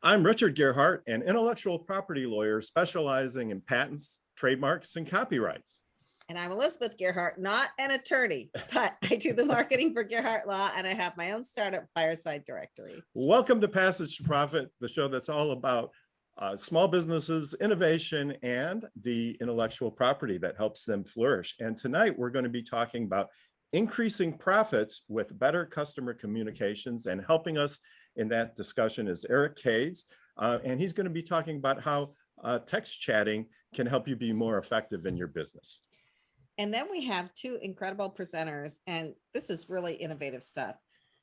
I'm Richard Gearhart, an intellectual property lawyer specializing in patents, trademarks, and copyrights. And I'm Elizabeth Gearhart, not an attorney, but I do the marketing for Gearhart Law, and I have my own startup, Fireside Directory. Welcome to Passage to Profit, the show that's all about small businesses, innovation, and the intellectual property that helps them flourish. And tonight we're going to be talking about increasing profits with better customer communications, and helping us in that discussion is Eric Kades, and he's going to be talking about how text chatting can help you be more effective in your business. And then we have two incredible presenters, and this is really innovative stuff.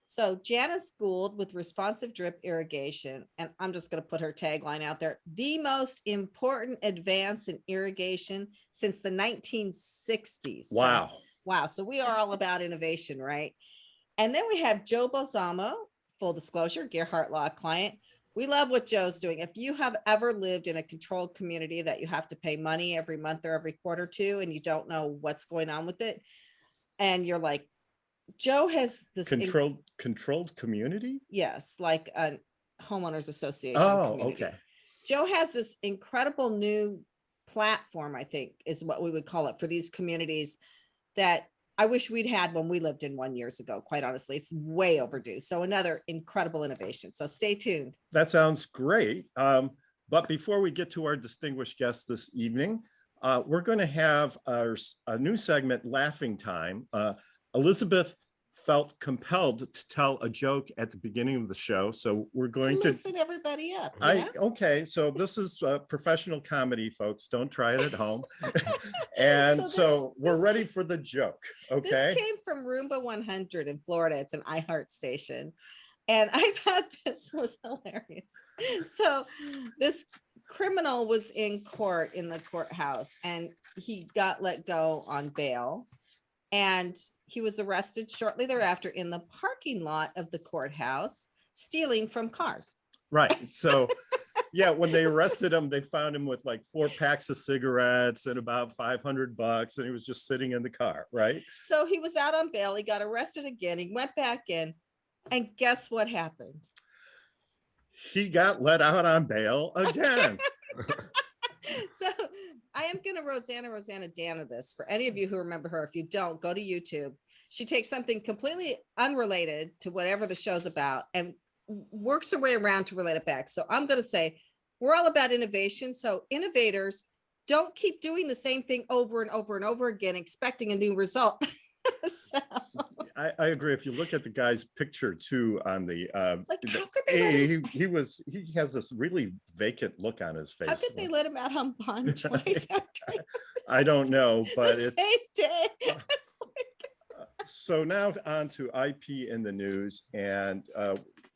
So Janice Gould with responsive drip irrigation, and I'm just going to put her tagline out there: the most important advance in irrigation since the 1960s. Wow. Wow. So we are all about innovation, right? And then we have Joe Balzamo, full disclosure, Gearhart Law client. We love what Joe's doing. If you have ever lived in a controlled community that you have to pay money every month or every quarter to, and you don't know what's going on with it, and you're like, Joe has this controlled community. Yes, like a homeowners association. Oh, community. okay. Joe has this incredible new platform, I think is what we would call it, for these communities that I wish we'd had when we lived in one years ago. Quite honestly, it's way overdue. So another incredible innovation. So stay tuned. That sounds great. But before we get to our distinguished guest this evening, we're going to have a new segment, Laughing Time. Elizabeth felt compelled to tell a joke at the beginning of the show, so we're going to listen everybody up. Okay, so this is professional comedy, folks. Don't try it at home. And so we're ready for the joke. Okay, this came from Roomba 100 in Florida. It's an iHeart station, and I thought this was hilarious. So this criminal was in court in the courthouse, and he got let go on bail. And he was arrested shortly thereafter in the parking lot of the courthouse, stealing from cars. Right. So, yeah, when they arrested him, they found him with like 4 packs of cigarettes and about $500, and he was just sitting in the car. Right. So he was out on bail. He got arrested again. He went back in, and guess what happened? He got let out on bail again. So I am going to Rosanna Dana this. For any of you who remember her, if you don't, go to YouTube. She takes something completely unrelated to whatever the show's about and works her way around to relate it back. So I'm going to say we're all about innovation. So innovators, don't keep doing the same thing over and over and over again, expecting a new result. So. I agree. If you look at the guy's picture too on the like, how could they he has this really vacant look on his face. How could they let him out on bond twice after? I don't know, but the same day. It's like... So now on to IP in the news, and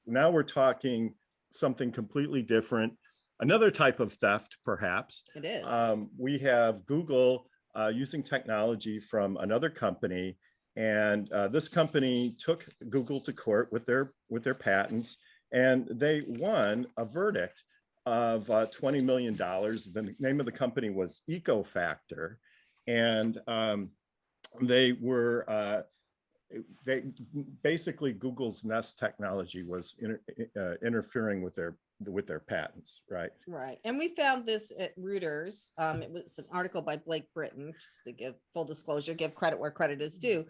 now we're talking something completely different, another type of theft, perhaps. It is. We have Google using technology from another company, and this company took Google to court with their patents, and they won a verdict of $20 million. The name of the company was EcoFactor, and they basically, Google's Nest technology was interfering with their patents, right? Right. And we found this at Reuters. It was an article by Blake Britton, just to give full disclosure, give credit where credit is due.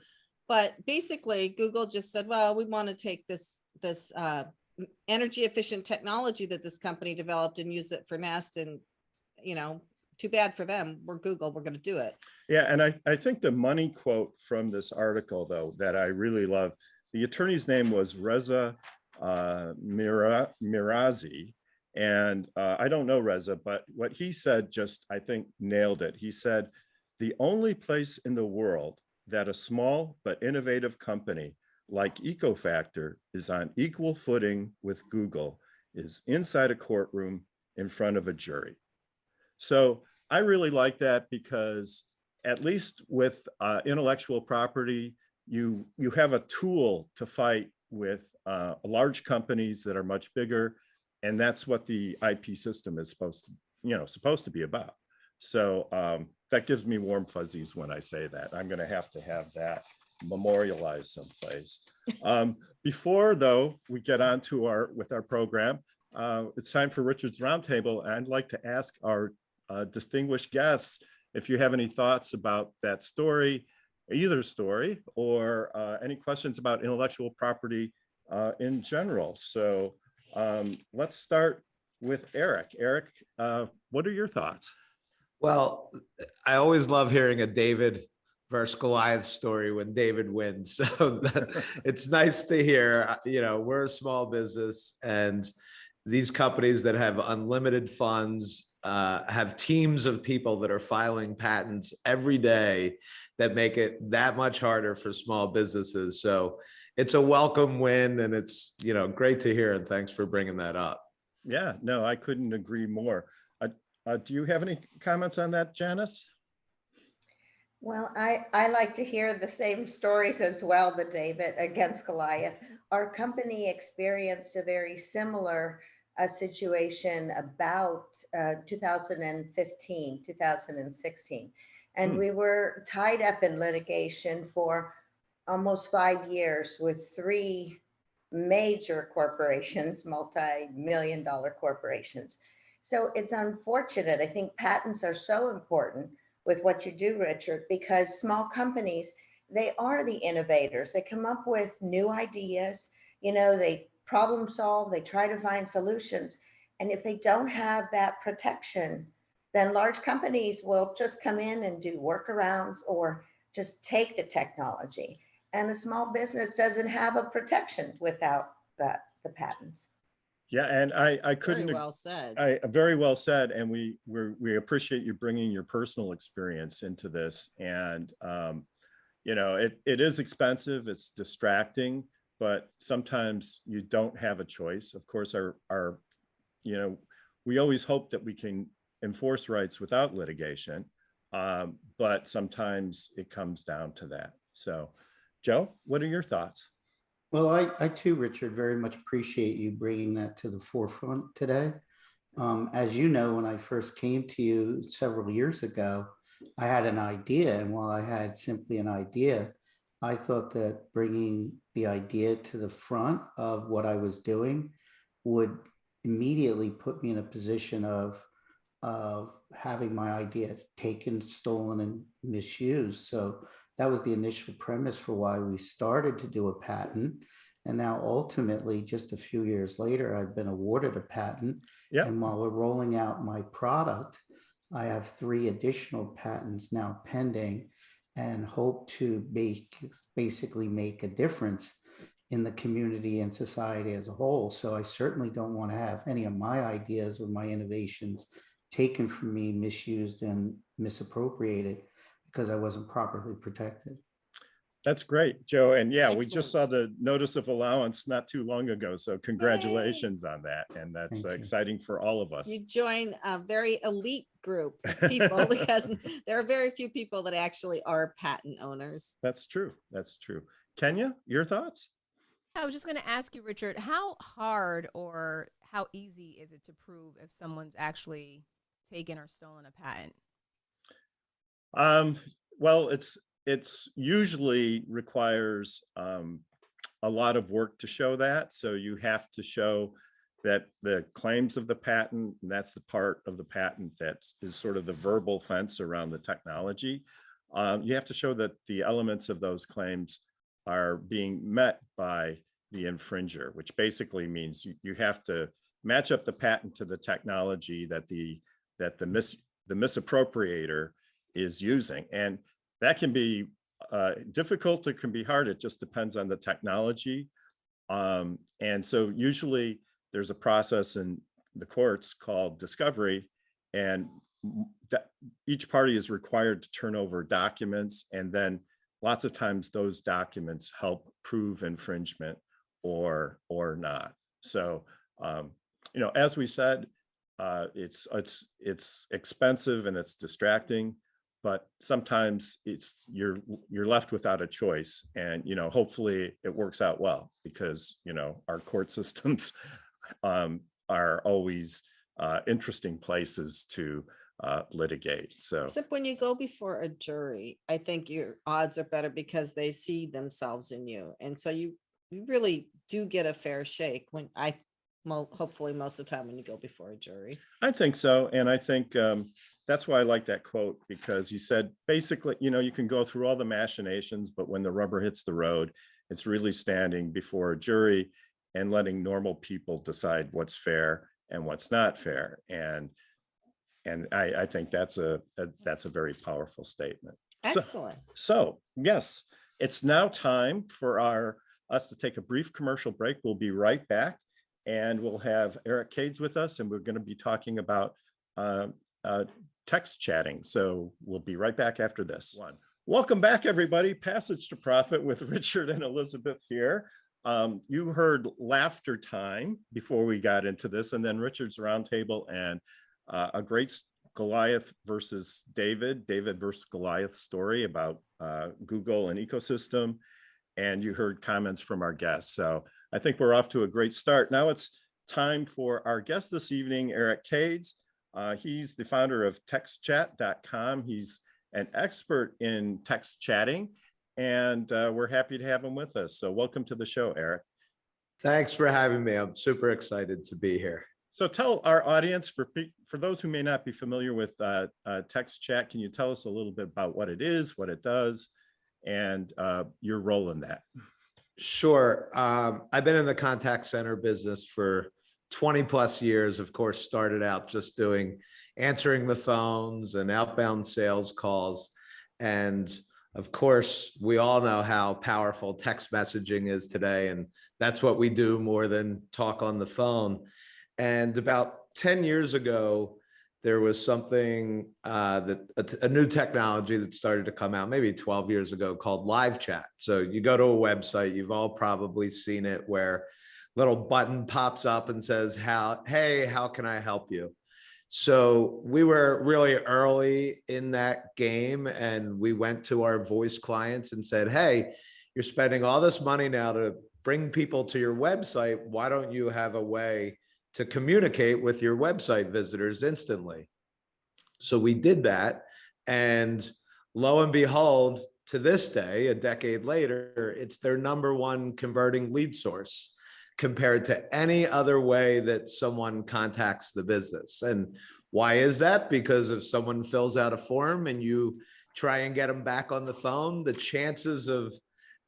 But basically, Google just said, well, we want to take this energy efficient technology that this company developed and use it for Nest. And, too bad for them. We're Google. We're going to do it. Yeah. And I think the money quote from this article, though, that I really love, the attorney's name was Reza Mirazi. And I don't know Reza, but what he said just, I think, nailed it. He said, the only place in the world that a small but innovative company like EcoFactor is on equal footing with Google is inside a courtroom in front of a jury. So I really like that, because at least with intellectual property, you have a tool to fight with large companies that are much bigger, and that's what the IP system is supposed to be about. So that gives me warm fuzzies when I say that. I'm going to have that memorialized someplace. Before, though, we get on to our program, it's time for Richard's Roundtable. I'd like to ask our distinguished guests if you have any thoughts about that story, either story, or any questions about intellectual property in general. So let's start with Eric. Eric, what are your thoughts? Well, I always love hearing a David versus Goliath story when David wins. So it's nice to hear, we're a small business, and these companies that have unlimited funds have teams of people that are filing patents every day that make it that much harder for small businesses. So it's a welcome win, and it's, great to hear. And thanks for bringing that up. Yeah, no, I couldn't agree more. Do you have any comments on that, Janice? Well, I like to hear the same stories as well, the David against Goliath. Our company experienced a very similar situation about 2015, 2016. And we were tied up in litigation for almost 5 years with 3 major corporations, multi-million-dollar corporations. So it's unfortunate. I think patents are so important with what you do, Richard, because small companies, they are the innovators. They come up with new ideas, they problem solve, they try to find solutions. And if they don't have that protection, then large companies will just come in and do workarounds or just take the technology. And a small business doesn't have a protection without the patents. Yeah, and I couldn't. Very well said. Very well said, and we appreciate you bringing your personal experience into this. And it is expensive, it's distracting, but sometimes you don't have a choice. Of course, we always hope that we can enforce rights without litigation, but sometimes it comes down to that. So, Joe, what are your thoughts? Well, I too, Richard, very much appreciate you bringing that to the forefront today. As you know, when I first came to you several years ago, I had an idea. And while I had simply an idea, I thought that bringing the idea to the front of what I was doing would immediately put me in a position of having my idea taken, stolen, and misused. So that was the initial premise for why we started to do a patent. And now ultimately, just a few years later, I've been awarded a patent. Yep. And while we're rolling out my product, I have 3 additional patents now pending and hope to basically make a difference in the community and society as a whole. So I certainly don't want to have any of my ideas or my innovations taken from me, misused and misappropriated because I wasn't properly protected. That's great, Joe. And yeah, we Excellent. just saw the notice of allowance not too long ago. So congratulations on that. And that's Thank you. exciting for all of us. You join a very elite group of people because there are very few people that actually are patent owners. That's true. That's true. Kenya, your thoughts? I was just going to ask you, Richard, how hard or how easy is it to prove if someone's actually taken or stolen a patent? Well, it's usually requires a lot of work to show that. So you have to show that the claims of the patent, and that's the part of the patent that is sort of the verbal fence around the technology. You have to show that the elements of those claims are being met by the infringer, which basically means you have to match up the patent to the technology that the misappropriator is using. And that can be difficult, it can be hard, it just depends on the technology. And so usually there's a process in the courts called discovery, and each party is required to turn over documents, and then lots of times those documents help prove infringement or not. So as we said, it's expensive and it's distracting, but sometimes you're left without a choice. And hopefully it works out well, because our court systems are always interesting places to litigate. So Except when you go before a jury, I think your odds are better because they see themselves in you. And so you really do get a fair shake when hopefully most of the time when you go before a jury. I think so. And I think that's why I like that quote, because he said, basically, you can go through all the machinations, but when the rubber hits the road, it's really standing before a jury and letting normal people decide what's fair and what's not fair. And I think that's a very powerful statement. Excellent. So yes, it's now time for us to take a brief commercial break. We'll be right back, and we'll have Eric Kades with us, and we're going to be talking about text chatting. So we'll be right back after this one. Welcome back, everybody. Passage to Profit with Richard and Elizabeth here. You heard laughter time before we got into this, and then Richard's roundtable and a great Goliath versus David versus Goliath story about Google and ecosystem. And you heard comments from our guests. So I think we're off to a great start. Now it's time for our guest this evening, Eric Kades. He's the founder of TextChat.com. He's an expert in text chatting, and we're happy to have him with us. So welcome to the show, Eric. Thanks for having me. I'm super excited to be here. So tell our audience, for those who may not be familiar with text chat, can you tell us a little bit about what it is, what it does, and your role in that? Sure. I've been in the contact center business for 20 plus years. Of course, started out just answering the phones and outbound sales calls. And of course, we all know how powerful text messaging is today. And that's what we do more than talk on the phone. And about 10 years ago, there was something a new technology that started to come out maybe 12 years ago called live chat. So you go to a website, you've all probably seen it, where a little button pops up and says, hey, how can I help you? So we were really early in that game, and we went to our voice clients and said, hey, you're spending all this money now to bring people to your website. Why don't you have a way to communicate with your website visitors instantly? So we did that. And lo and behold, to this day, a decade later, it's their #1 converting lead source compared to any other way that someone contacts the business. And why is that? Because if someone fills out a form and you try and get them back on the phone, the chances of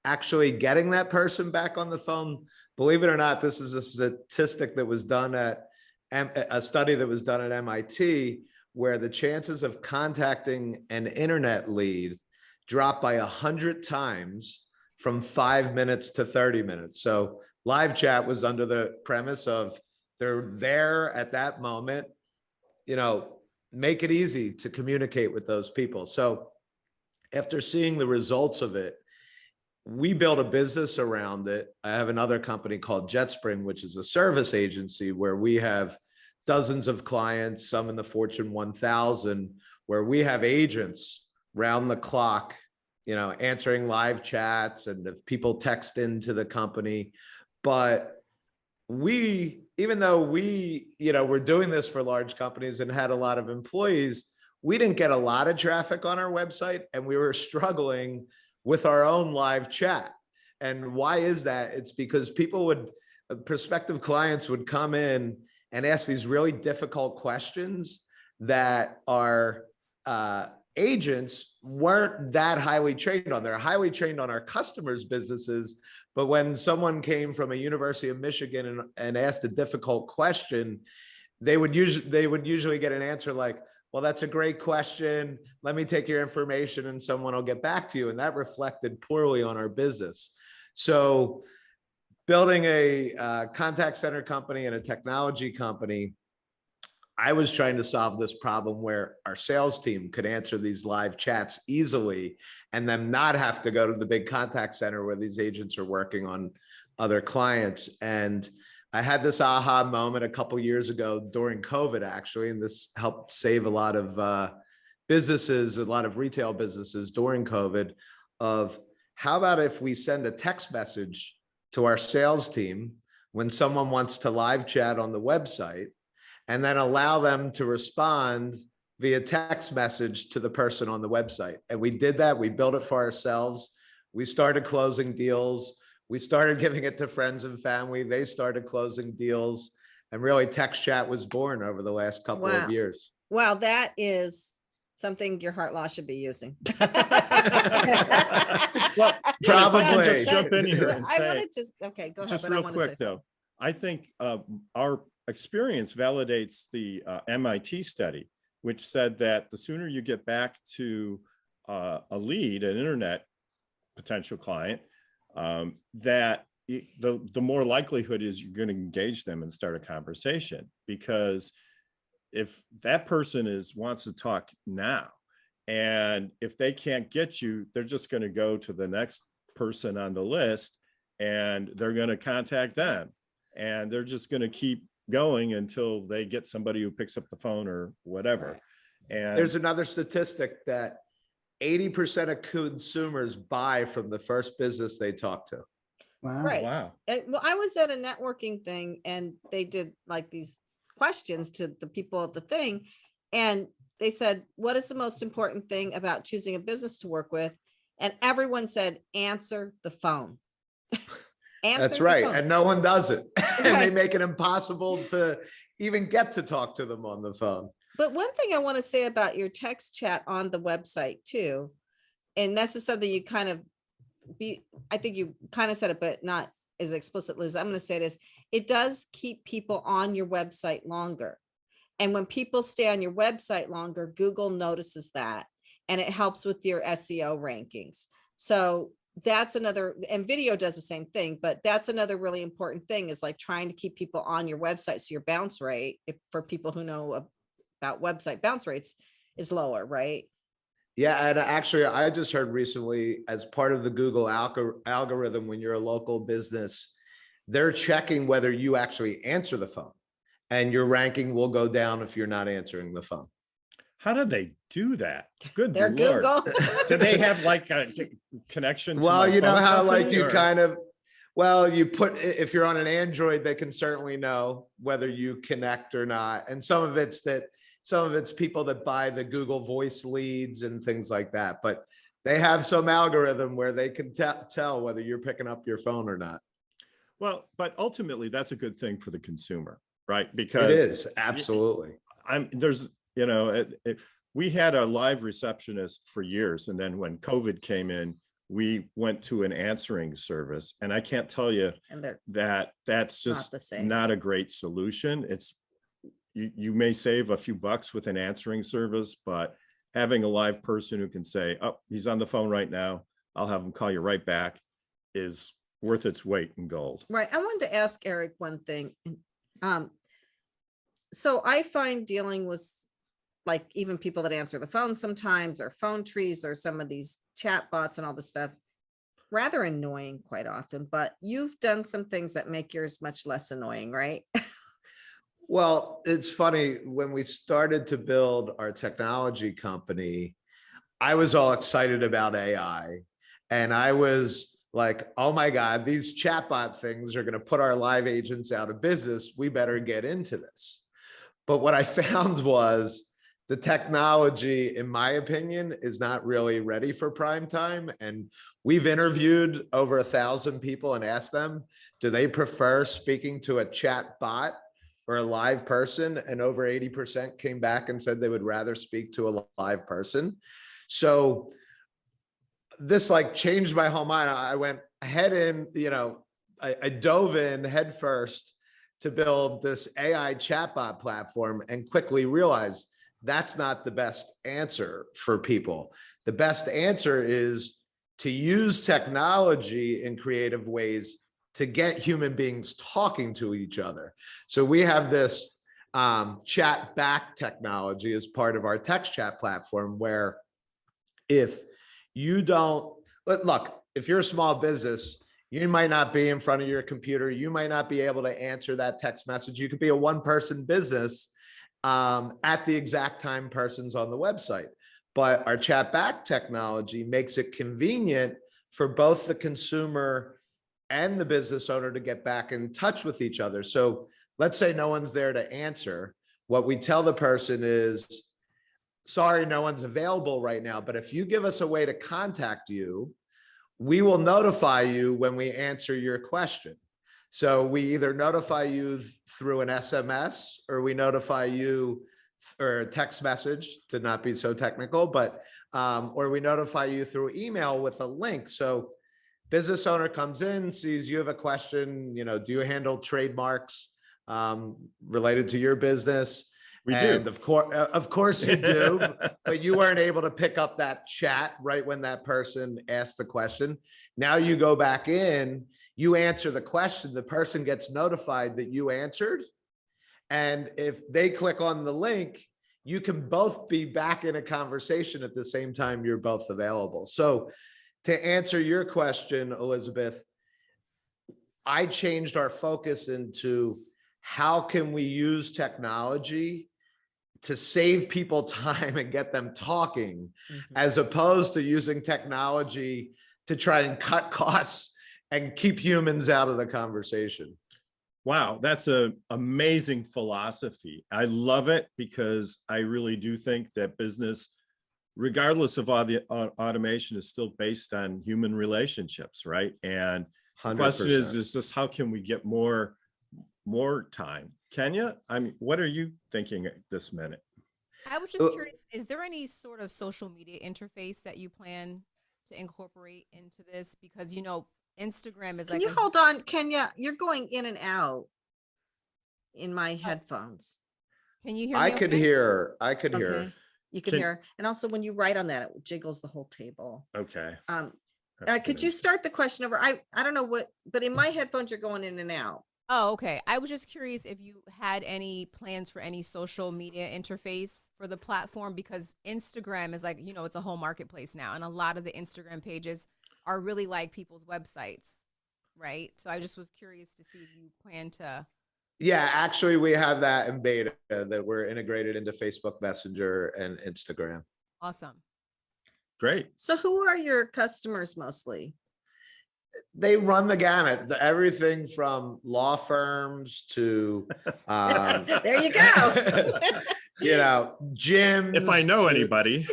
actually getting that person back on the phone, believe it or not, this is a statistic that was done at a study that was done at MIT, where the chances of contacting an internet lead dropped by 100 times from 5 minutes to 30 minutes. So live chat was under the premise of they're there at that moment, make it easy to communicate with those people. So after seeing the results of it, we built a business around it. I have another company called JetSpring, which is a service agency where we have dozens of clients, some in the Fortune 1000, where we have agents round the clock, answering live chats and if people text into the company. But even though we're doing this for large companies and had a lot of employees, we didn't get a lot of traffic on our website, and we were struggling with our own live chat. And why is that? It's because prospective clients would come in and ask these really difficult questions that our agents weren't that highly trained on. They're highly trained on our customers' businesses. But when someone came from a University of Michigan and asked a difficult question, they would usually get an answer like, well, that's a great question. Let me take your information and someone will get back to you. And that reflected poorly on our business. So building a contact center company and a technology company, I was trying to solve this problem where our sales team could answer these live chats easily and then not have to go to the big contact center where these agents are working on other clients. And I had this aha moment a couple of years ago during COVID, actually, and this helped save a lot of businesses, a lot of retail businesses during COVID, of how about if we send a text message to our sales team when someone wants to live chat on the website, and then allow them to respond via text message to the person on the website. And we did that. We built it for ourselves. We started closing deals. We started giving it to friends and family. They started closing deals. And really TextChat was born over the last couple Wow. of years. Well, that is something Gearhart Law should be using. Well, Probably. if I can just jump in here and I want say, to just, okay, go ahead. just but I real want to quick say something. though, I think our experience validates the MIT study, which said that the sooner you get back to a lead, an internet potential client, that the more likelihood is you're going to engage them and start a conversation. Because if that person wants to talk now, and if they can't get you, they're just going to go to the next person on the list and they're going to contact them, and they're just going to keep going until they get somebody who picks up the phone or whatever. And There's another statistic that 80% of consumers buy from the first business they talk to. Wow. Right. wow. Well, I was at a networking thing and they did like these questions to the people at the thing. And they said, what is the most important thing about choosing a business to work with? And everyone said, answer the phone. That's right. And no one does it. And they Right. make it impossible to even get to talk to them on the phone. But one thing I want to say about your text chat on the website too, and this is something you kind of I think you kind of said it, but not as explicitly as I'm going to say this. It does keep people on your website longer. And when people stay on your website longer, Google notices that, and it helps with your SEO rankings. So that's another, and video does the same thing, but that's another really important thing, is like trying to keep people on your website. So your bounce rate, if for people who know about website bounce rates, is lower, right? Yeah, and actually, I just heard recently, as part of the Google algorithm, when you're a local business, they're checking whether you actually answer the phone, and your ranking will go down if you're not answering the phone. How do they do that? Good They're Lord. Google. Do they have like a connection? To Well, my you know phone how like company, you or- kind of, well, you put, if you're on an Android, they can certainly know whether you connect or not. And some of it's people that buy the Google Voice leads and things like that. But they have some algorithm where they can tell whether you're picking up your phone or not. Well, but ultimately that's a good thing for the consumer, right? It Because is, absolutely. we had a live receptionist for years. And then when COVID came in, we went to an answering service. And I can't tell you And they're that's not just the same. not a great solution. You may save a few bucks with an answering service, but having a live person who can say, oh, he's on the phone right now, I'll have him call you right back, is worth its weight in gold. Right. I wanted to ask Eric one thing. So I find dealing with like even people that answer the phone sometimes, or phone trees, or some of these chat bots and all this stuff, rather annoying quite often. But you've done some things that make yours much less annoying, right? Well, it's funny, when we started to build our technology company, I was all excited about AI, and I was like, oh my God, these chatbot things are going to put our live agents out of business. We better get into this. But what I found was the technology, in my opinion, is not really ready for prime time. And we've interviewed over 1,000 people and asked them, do they prefer speaking to a chat bot or a live person? And over 80% came back and said they would rather speak to a live person. So this like changed my whole mind. I went head in, I dove in head first to build this AI chatbot platform, and quickly realized that's not the best answer for people. The best answer is to use technology in creative ways to get human beings talking to each other. So we have this chat back technology as part of our text chat platform, where if you don't, look, if you're a small business, you might not be in front of your computer. You might not be able to answer that text message. You could be a one-person business at the exact time person's on the website. But our chat back technology makes it convenient for both the consumer and the business owner to get back in touch with each other. So let's say no one's there to answer. What we tell the person is, sorry, no one's available right now, but if you give us a way to contact you, we will notify you when we answer your question. So we either notify you through an SMS or we notify you or a text message, to not be so technical, but or we notify you through email with a link. So business owner comes in, sees you have a question, do you handle trademarks related to your business? We And do. of course you do, but you weren't able to pick up that chat right when that person asked the question. Now you go back in, you answer the question, the person gets notified that you answered. And if they click on the link, you can both be back in a conversation at the same time you're both available. So to answer your question, Elizabeth, I changed our focus into how can we use technology to save people time and get them talking, as opposed to using technology to try and cut costs and keep humans out of the conversation. Wow, that's an amazing philosophy. I love it because I really do think that business, regardless of all the automation, is still based on human relationships, right? And the question 100%. is just how can we get more time? Kenya, I mean, what are you thinking at this minute? I was just curious, is there any sort of social media interface that you plan to incorporate into this? Because, Instagram is Can like you hold on, Kenya? You're going in and out in my headphones. Can you hear me? I could okay? hear. Okay, you can Can- hear. And also when you write on that, it jiggles the whole table. Okay. Could That's you start the question over? I don't know what, but in my headphones, you're going in and out. Oh, okay. I was just curious if you had any plans for any social media interface for the platform, because Instagram is like, it's a whole marketplace now. And a lot of the Instagram pages are really like people's websites, right? So I just was curious to see if you plan to. Yeah, actually, we have that in beta that we're integrated into Facebook Messenger and Instagram. Awesome. Great. So who are your customers mostly? They run the gamut, everything from law firms to, There you go. gyms. If I know to, anybody.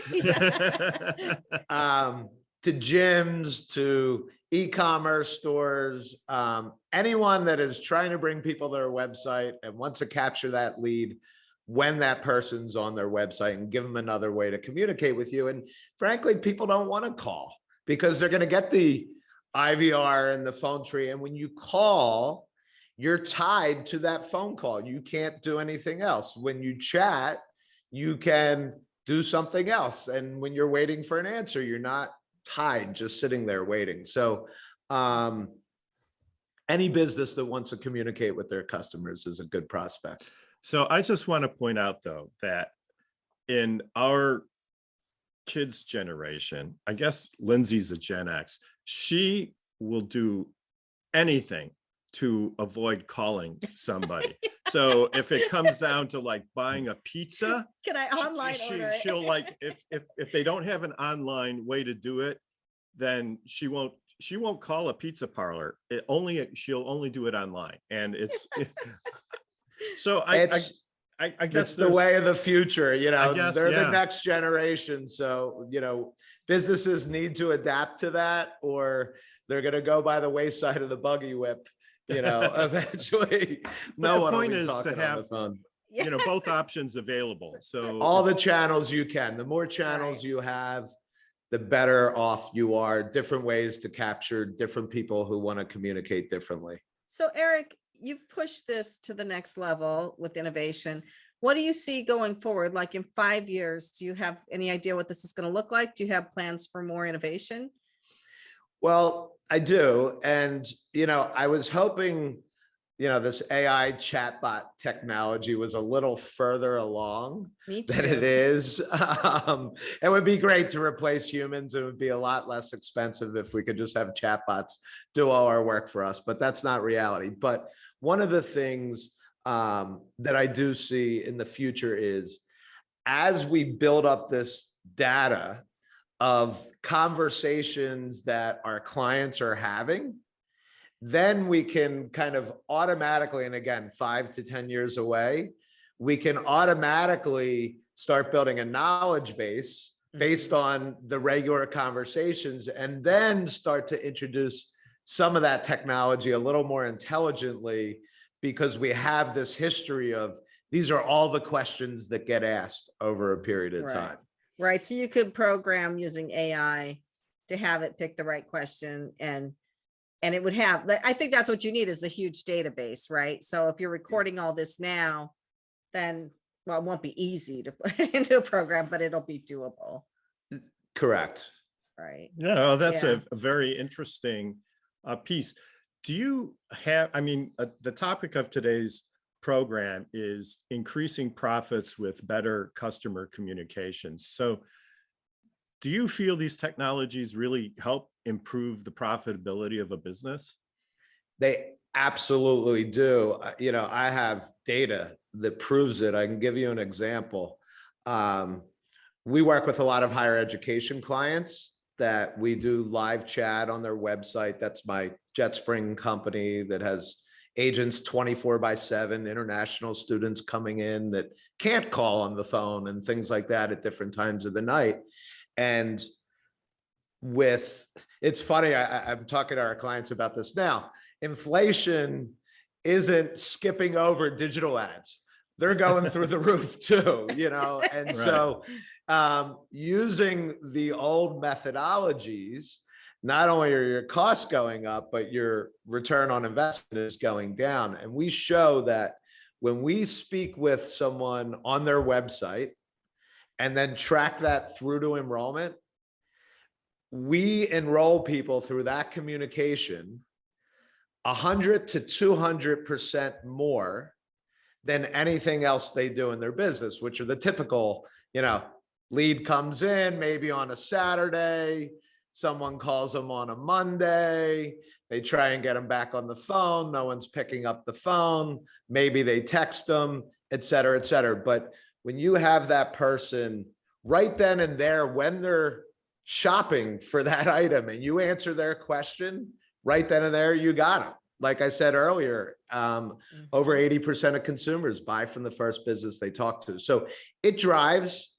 to gyms, to e-commerce stores, anyone that is trying to bring people to their website and wants to capture that lead when that person's on their website and give them another way to communicate with you. And frankly, people don't want to call because they're going to get the IVR and the phone tree. And when you call, you're tied to that phone call. You can't do anything else. When you chat, you can do something else. And when you're waiting for an answer, you're not tied, just sitting there waiting. So any business that wants to communicate with their customers is a good prospect. So I just want to point out, though, that in our kids' generation, I guess Lindsay's a Gen X, she will do anything to avoid calling somebody. So if it comes down to like buying a pizza, Can I online order it? she'll like, if they don't have an online way to do it, then she won't call a pizza parlor. She'll only do it online. And it's so I guess it's the way of the future. guess, they're yeah. the next generation. So, businesses need to adapt to that, or they're going to go by the wayside of the buggy whip. Eventually, no one will be talking on the phone. Both options available. So All the channels you can. The more channels Right. you have, the better off you are. Different ways to capture different people who want to communicate differently. So Eric, you've pushed this to the next level with innovation. What do you see going forward? Like in 5 years, do you have any idea what this is going to look like? Do you have plans for more innovation? Well, I do. And, I was hoping, this AI chatbot technology was a little further along Me than it too. is. It would be great to replace humans. It would be a lot less expensive if we could just have chatbots do all our work for us, but that's not reality. But one of the things that I do see in the future is as we build up this data of conversations that our clients are having, then we can kind of automatically, and again, 5 to 10 years away, we can automatically start building a knowledge base based on the regular conversations, and then start to introduce some of that technology a little more intelligently, because we have this history of these are all the questions that get asked over a period of Right. time. Right. So you could program using AI to have it pick the right question, and it would have, I think that's what you need, is a huge database, right? So if you're recording all this now, then, well, it won't be easy to put into a program, but it'll be doable, Correct. right? Yeah, well, that's Yeah. a very interesting piece. Do you have, I mean, the topic of today's program is increasing profits with better customer communications. So do you feel these technologies really help improve the profitability of a business? They absolutely do. You know, I have data that proves it. I can give you an example. We work with a lot of higher education clients that we do live chat on their website. That's my JetSpring company that has agents 24/7, international students coming in that can't call on the phone and things like that at different times of the night. And it's funny, I'm talking to our clients about this now. Inflation isn't skipping over digital ads. They're going through the roof too, you know? And Right. so using the old methodologies, not only are your costs going up, but your return on investment is going down. And we show that when we speak with someone on their website and then track that through to enrollment, we enroll people through that communication 100 to 200% more than anything else they do in their business, which are the typical, you know, lead comes in maybe on a Saturday, someone calls them on a Monday, they try and get them back on the phone, no one's picking up the phone, maybe they text them, et cetera, et cetera. But when you have that person right then and there, when they're shopping for that item and you answer their question right then and there, you got them. Like I said earlier, over 80% of consumers buy from the first business they talk to. So it drives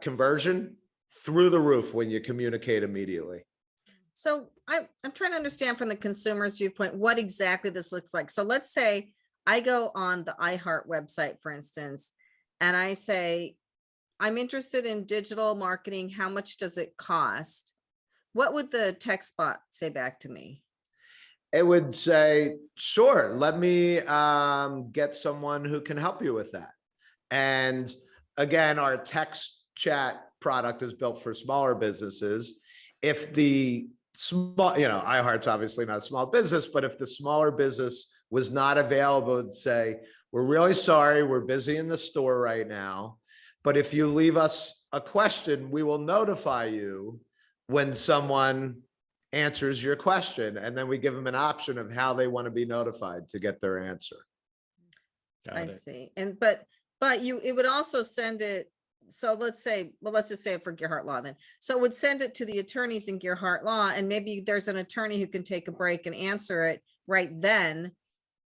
conversion through the roof when you communicate immediately. So I'm trying to understand from the consumer's viewpoint what exactly this looks like. So let's say I go on the iHeart website, for instance, and I say, I'm interested in digital marketing. How much does it cost? What would the text bot say back to me? It would say, sure, let me get someone who can help you with that. And again, our text chat product is built for smaller businesses. If the small, you know, iHeart's obviously not a small business, but if the smaller business was not available, it'd say, we're really sorry, we're busy in the store right now, but if you leave us a question, we will notify you when someone answers your question. And then we give them an option of how they want to be notified to get their answer. I see. And but it would also send it. So let's say, well, let's just say it for Gearhart Law then. So it would send it to the attorneys in Gearhart Law, and maybe there's an attorney who can take a break and answer it right then.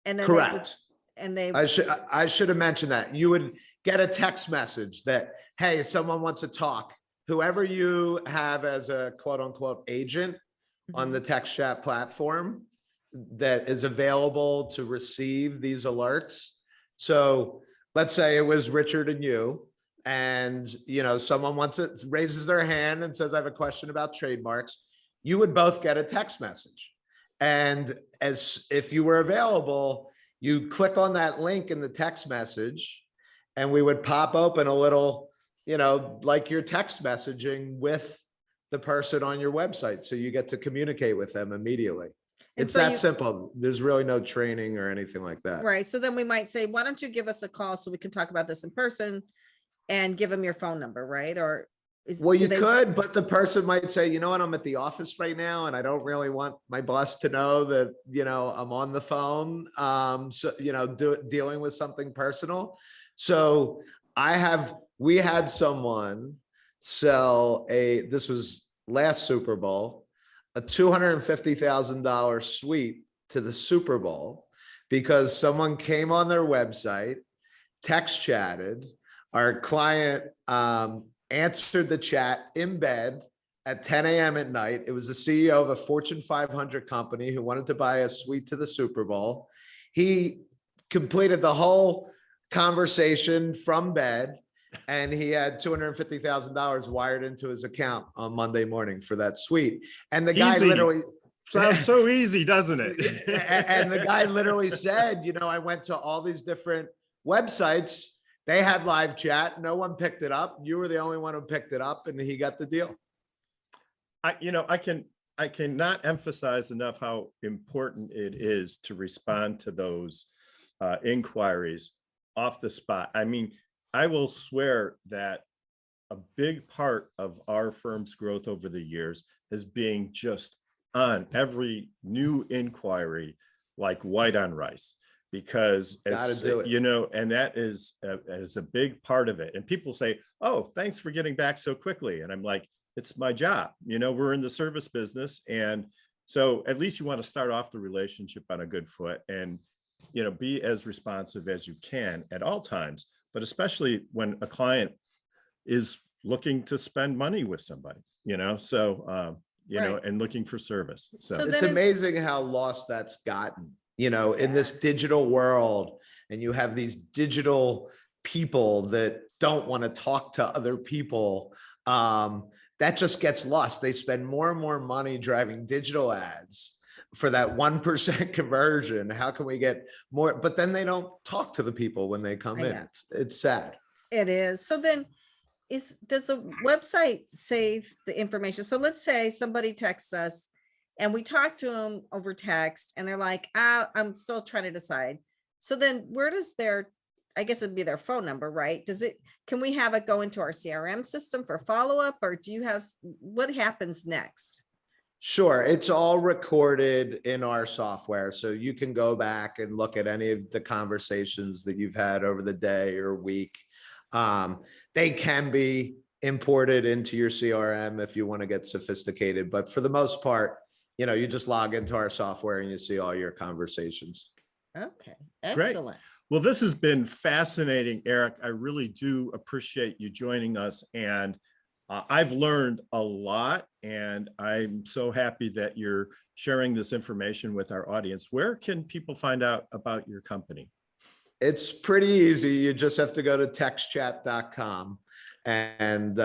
And then Correct. I should have mentioned that. You would get a text message that, hey, if someone wants to talk, whoever you have as a quote unquote agent on the text chat platform that is available to receive these alerts. So let's say it was Richard and you, and you know, someone raises their hand and says, I have a question about trademarks. You would both get a text message. And as if you were available, you click on that link in the text message and we would pop open a little, you know, like your text messaging with the person on your website. So you get to communicate with them immediately. And It's so that simple. There's really no training or anything like that. right. So then we might say, why don't you give us a call so we can talk about this in person, and give them your phone number, right? Or Well, you could, but the person might say, you know what, I'm at the office right now and I don't really want my boss to know that, you know, I'm on the phone. So, you know, dealing with something personal. So we had someone sell this was last Super Bowl, a $250,000 suite to the Super Bowl because someone came on their website, text chatted, our client answered the chat in bed, at 10 a.m. at night. It was the CEO of a Fortune 500 company who wanted to buy a suite to the Super Bowl. He completed the whole conversation from bed, and he had $250,000 wired into his account on Monday morning for that suite. And the guy Easy. literally Sounds so easy, doesn't it? and the guy literally said, I went to all these different websites. They had live chat. No one picked it up. You were the only one who picked it up, and he got the deal. I cannot emphasize enough how important it is to respond to those inquiries off the spot. I mean, I will swear that a big part of our firm's growth over the years has been just on every new inquiry, like white on rice, because it's, and that is a big part of it. And people say, "Oh, thanks for getting back so quickly." And I'm like, it's my job. We're in the service business. And so at least you want to start off the relationship on a good foot and, be as responsive as you can at all times, but especially when a client is looking to spend money with somebody, so, Right. and looking for service. So So it's then amazing how lost that's gotten, in this digital world. And you have these digital people that don't want to talk to other people. That just gets lost. They spend more and more money driving digital ads for that 1% conversion. How can we get more? But then they don't talk to the people when they come in. It's sad. It is. So then does the website save the information? So let's say somebody texts us and we talk to them over text and they're like, I'm still trying to decide. So then where does I guess it'd be their phone number, right? Can we have it go into our CRM system for follow-up, or what happens next? Sure. It's all recorded in our software. So you can go back and look at any of the conversations that you've had over the day or week. They can be imported into your CRM if you want to get sophisticated. But for the most part, you just log into our software and you see all your conversations. Okay. Great. Excellent. Well, this has been fascinating, Eric. I really do appreciate you joining us. And I've learned a lot, and I'm so happy that you're sharing this information with our audience. Where can people find out about your company? It's pretty easy. You just have to go to textchat.com, and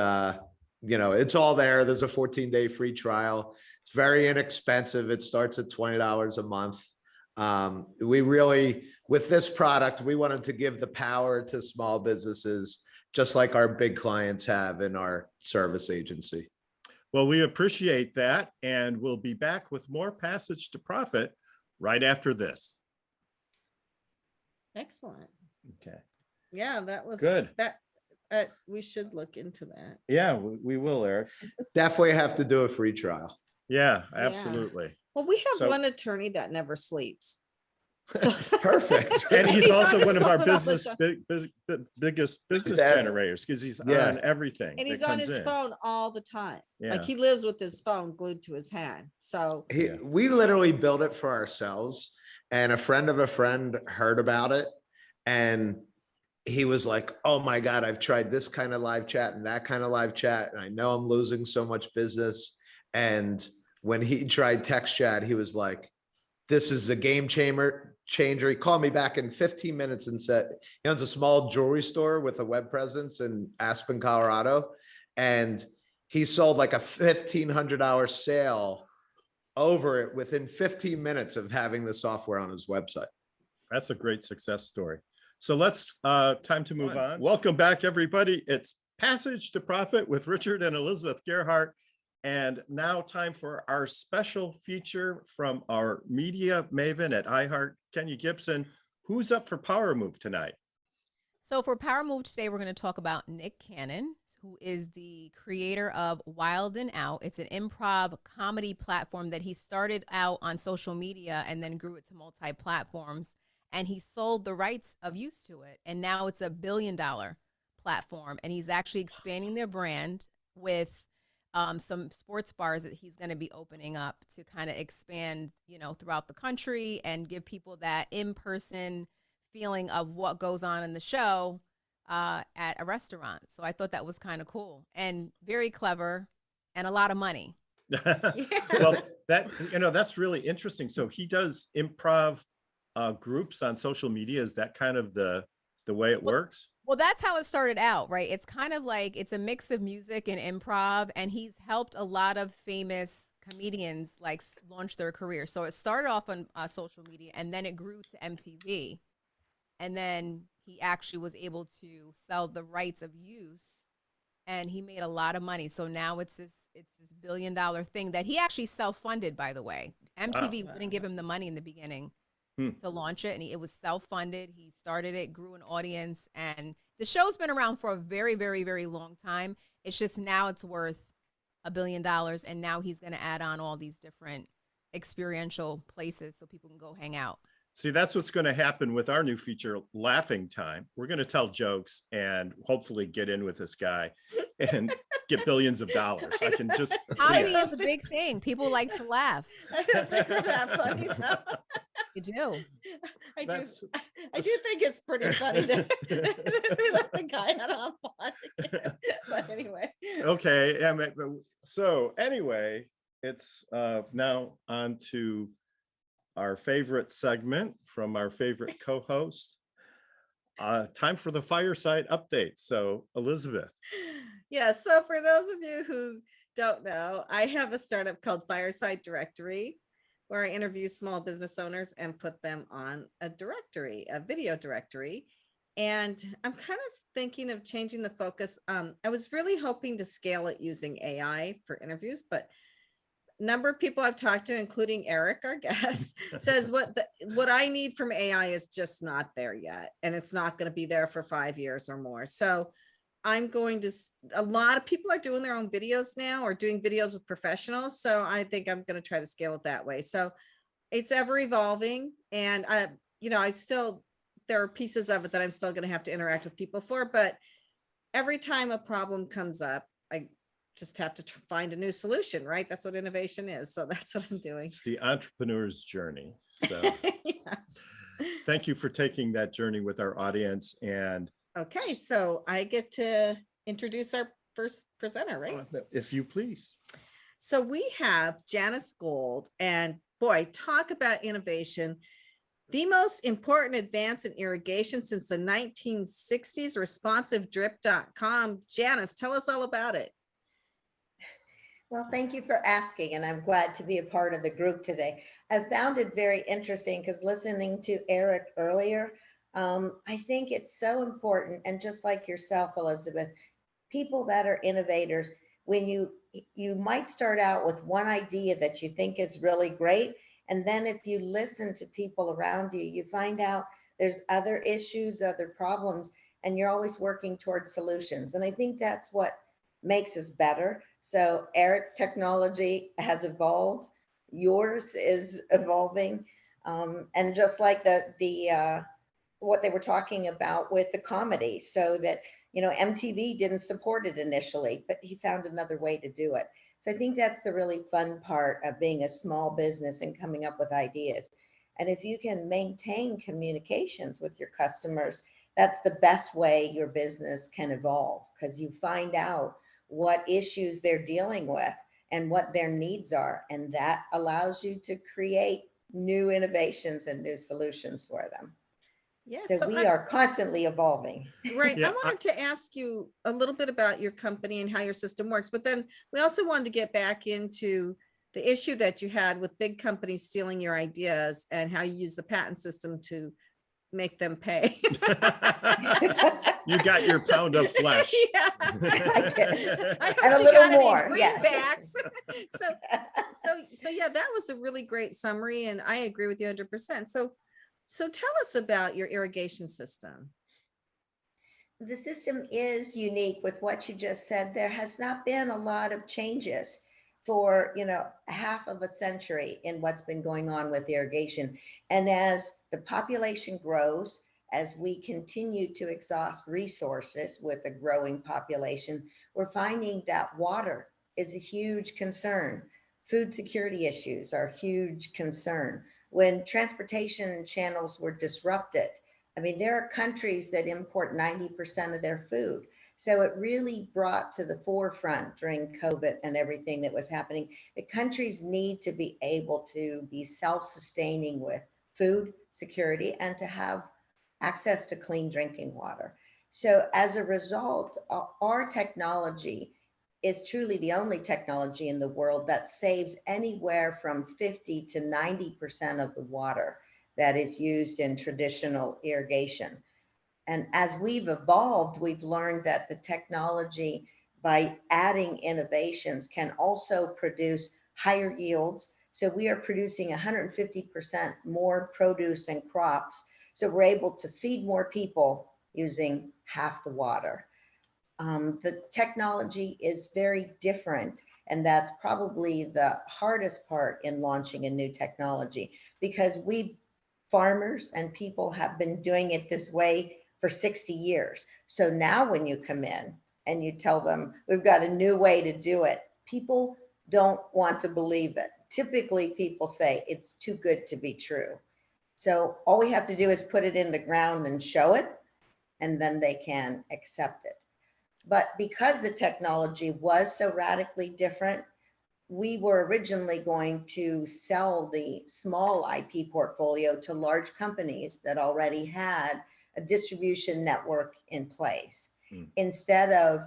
it's all there. There's a 14-day free trial. It's very inexpensive. It starts at $20 a month. We really, with this product, we wanted to give the power to small businesses, just like our big clients have in our service agency. Well, we appreciate that, and we'll be back with more Passage to Profit right after this. Excellent. Okay. Yeah, that was good. We should look into that. Yeah, we will, Eric. Definitely have to do a free trial. Yeah, absolutely. Well, we have one attorney that never sleeps. So perfect. And he's also one of our biggest business generators, because he's on everything. And he's on his phone all the time. Yeah. Like he lives with his phone glued to his hand. So we literally built it for ourselves, and a friend of a friend heard about it, and he was like, "Oh my God, I've tried this kind of live chat and that kind of live chat, and I know I'm losing so much business." And when he tried text chat, he was like, "This is a game changer." He called me back in 15 minutes and said, he owns a small jewelry store with a web presence in Aspen, Colorado. And he sold like a $1,500 sale over it within 15 minutes of having the software on his website. That's a great success story. So let's time to move on. Welcome back, everybody. It's Passage to Profit with Richard and Elizabeth Gearhart. And now time for our special feature from our media maven at iHeart, Kenya Gipson. Who's up for Power Move tonight? So for Power Move today, we're going to talk about Nick Cannon, who is the creator of Wild and Out. It's an improv comedy platform that he started out on social media and then grew it to multi-platforms. And he sold the rights of use to it. And now it's $1 billion platform. And he's actually expanding their brand with some sports bars that he's going to be opening up to kind of expand, throughout the country and give people that in-person feeling of what goes on in the show at a restaurant. So I thought that was kind of cool and very clever and a lot of money. Well, that's really interesting. So he does improv groups on social media. Is that kind of the way it works? Well, that's how it started out, right? It's kind of like it's a mix of music and improv, and he's helped a lot of famous comedians like launch their career. So it started off on social media, and then it grew to MTV, and then he actually was able to sell the rights of use, and he made a lot of money. So now it's this $1 billion thing that he actually self-funded, by the way. MTV wouldn't give him the money in the beginning to launch it, and it was self-funded. He started it, grew an audience, and the show's been around for a very, very, very long time. It's just now it's worth $1 billion, and now he's going to add on all these different experiential places so people can go hang out. See, that's what's going to happen with our new feature, Laughing Time. We're going to tell jokes and hopefully get in with this guy and get billions of dollars. I can just see Comedy it. is a big thing. People like to laugh. I don't think we're that funny though. You do. I That's- do think it's pretty funny that they let the guy out on podcast. But anyway. Okay. So anyway, it's now on to our favorite segment from our favorite co-host. Time for the fireside update. So Elizabeth. Yeah, so for those of you who don't know, I have a startup called Fireside Directory, where I interview small business owners and put them on a directory, a video directory. And I'm kind of thinking of changing the focus. I was really hoping to scale it using AI for interviews, but number of people I've talked to, including Eric, our guest, says what I need from AI is just not there yet. And it's not going to be there for 5 years or more. So I'm going to, a lot of people are doing their own videos now or doing videos with professionals. So I think I'm going to try to scale it that way. So it's ever evolving. And there are pieces of it that I'm still going to have to interact with people for, but every time a problem comes up, I just have to find a new solution, right? That's what innovation is. So that's what I'm doing. It's the entrepreneur's journey. So Yes. thank you for taking that journey with our audience. And Okay, so I get to introduce our first presenter, right? if you please. So we have Janice Gold, and boy, talk about innovation. The most important advance in irrigation since the 1960s, responsivedrip.com. Janice, tell us all about it. Well, thank you for asking, and I'm glad to be a part of the group today. I found it very interesting because listening to Eric earlier, I think it's so important. And just like yourself, Elizabeth, people that are innovators, when you might start out with one idea that you think is really great. And then if you listen to people around you, you find out there's other issues, other problems, and you're always working towards solutions. And I think that's what makes us better. So Eric's technology has evolved. Yours is evolving. And just like the what they were talking about with the comedy, so that, MTV didn't support it initially, but he found another way to do it. So I think that's the really fun part of being a small business and coming up with ideas. And if you can maintain communications with your customers, that's the best way your business can evolve, because you find out what issues they're dealing with and what their needs are. And that allows you to create new innovations and new solutions for them. Yes, So we are constantly evolving. right. Yeah, I wanted to ask you a little bit about your company and how your system works, but then we also wanted to get back into the issue that you had with big companies stealing your ideas and how you use the patent system to make them pay. You got your pound of flesh. Yeah. I hope And a she little got any more, yes. greenbacks. So yeah, that was a really great summary, and I agree with you 100%. So tell us about your irrigation system. The system is unique with what you just said. There has not been a lot of changes for, half of a century in what's been going on with irrigation. And as the population grows, as we continue to exhaust resources with a growing population, we're finding that water is a huge concern. Food security issues are a huge concern. When transportation channels were disrupted, I mean, there are countries that import 90% of their food. So it really brought to the forefront during COVID and everything that was happening that countries need to be able to be self-sustaining with food security and to have access to clean drinking water. So as a result, our technology is truly the only technology in the world that saves anywhere from 50 to 90% of the water that is used in traditional irrigation. And as we've evolved, we've learned that the technology, by adding innovations, can also produce higher yields. So we are producing 150% more produce and crops. So we're able to feed more people using half the water. The technology is very different, and that's probably the hardest part in launching a new technology, because we farmers and people have been doing it this way for 60 years. So now when you come in and you tell them we've got a new way to do it, people don't want to believe it. Typically people say it's too good to be true. So all we have to do is put it in the ground and show it, and then they can accept it. But because the technology was so radically different, we were originally going to sell the small IP portfolio to large companies that already had a distribution network in place. Instead of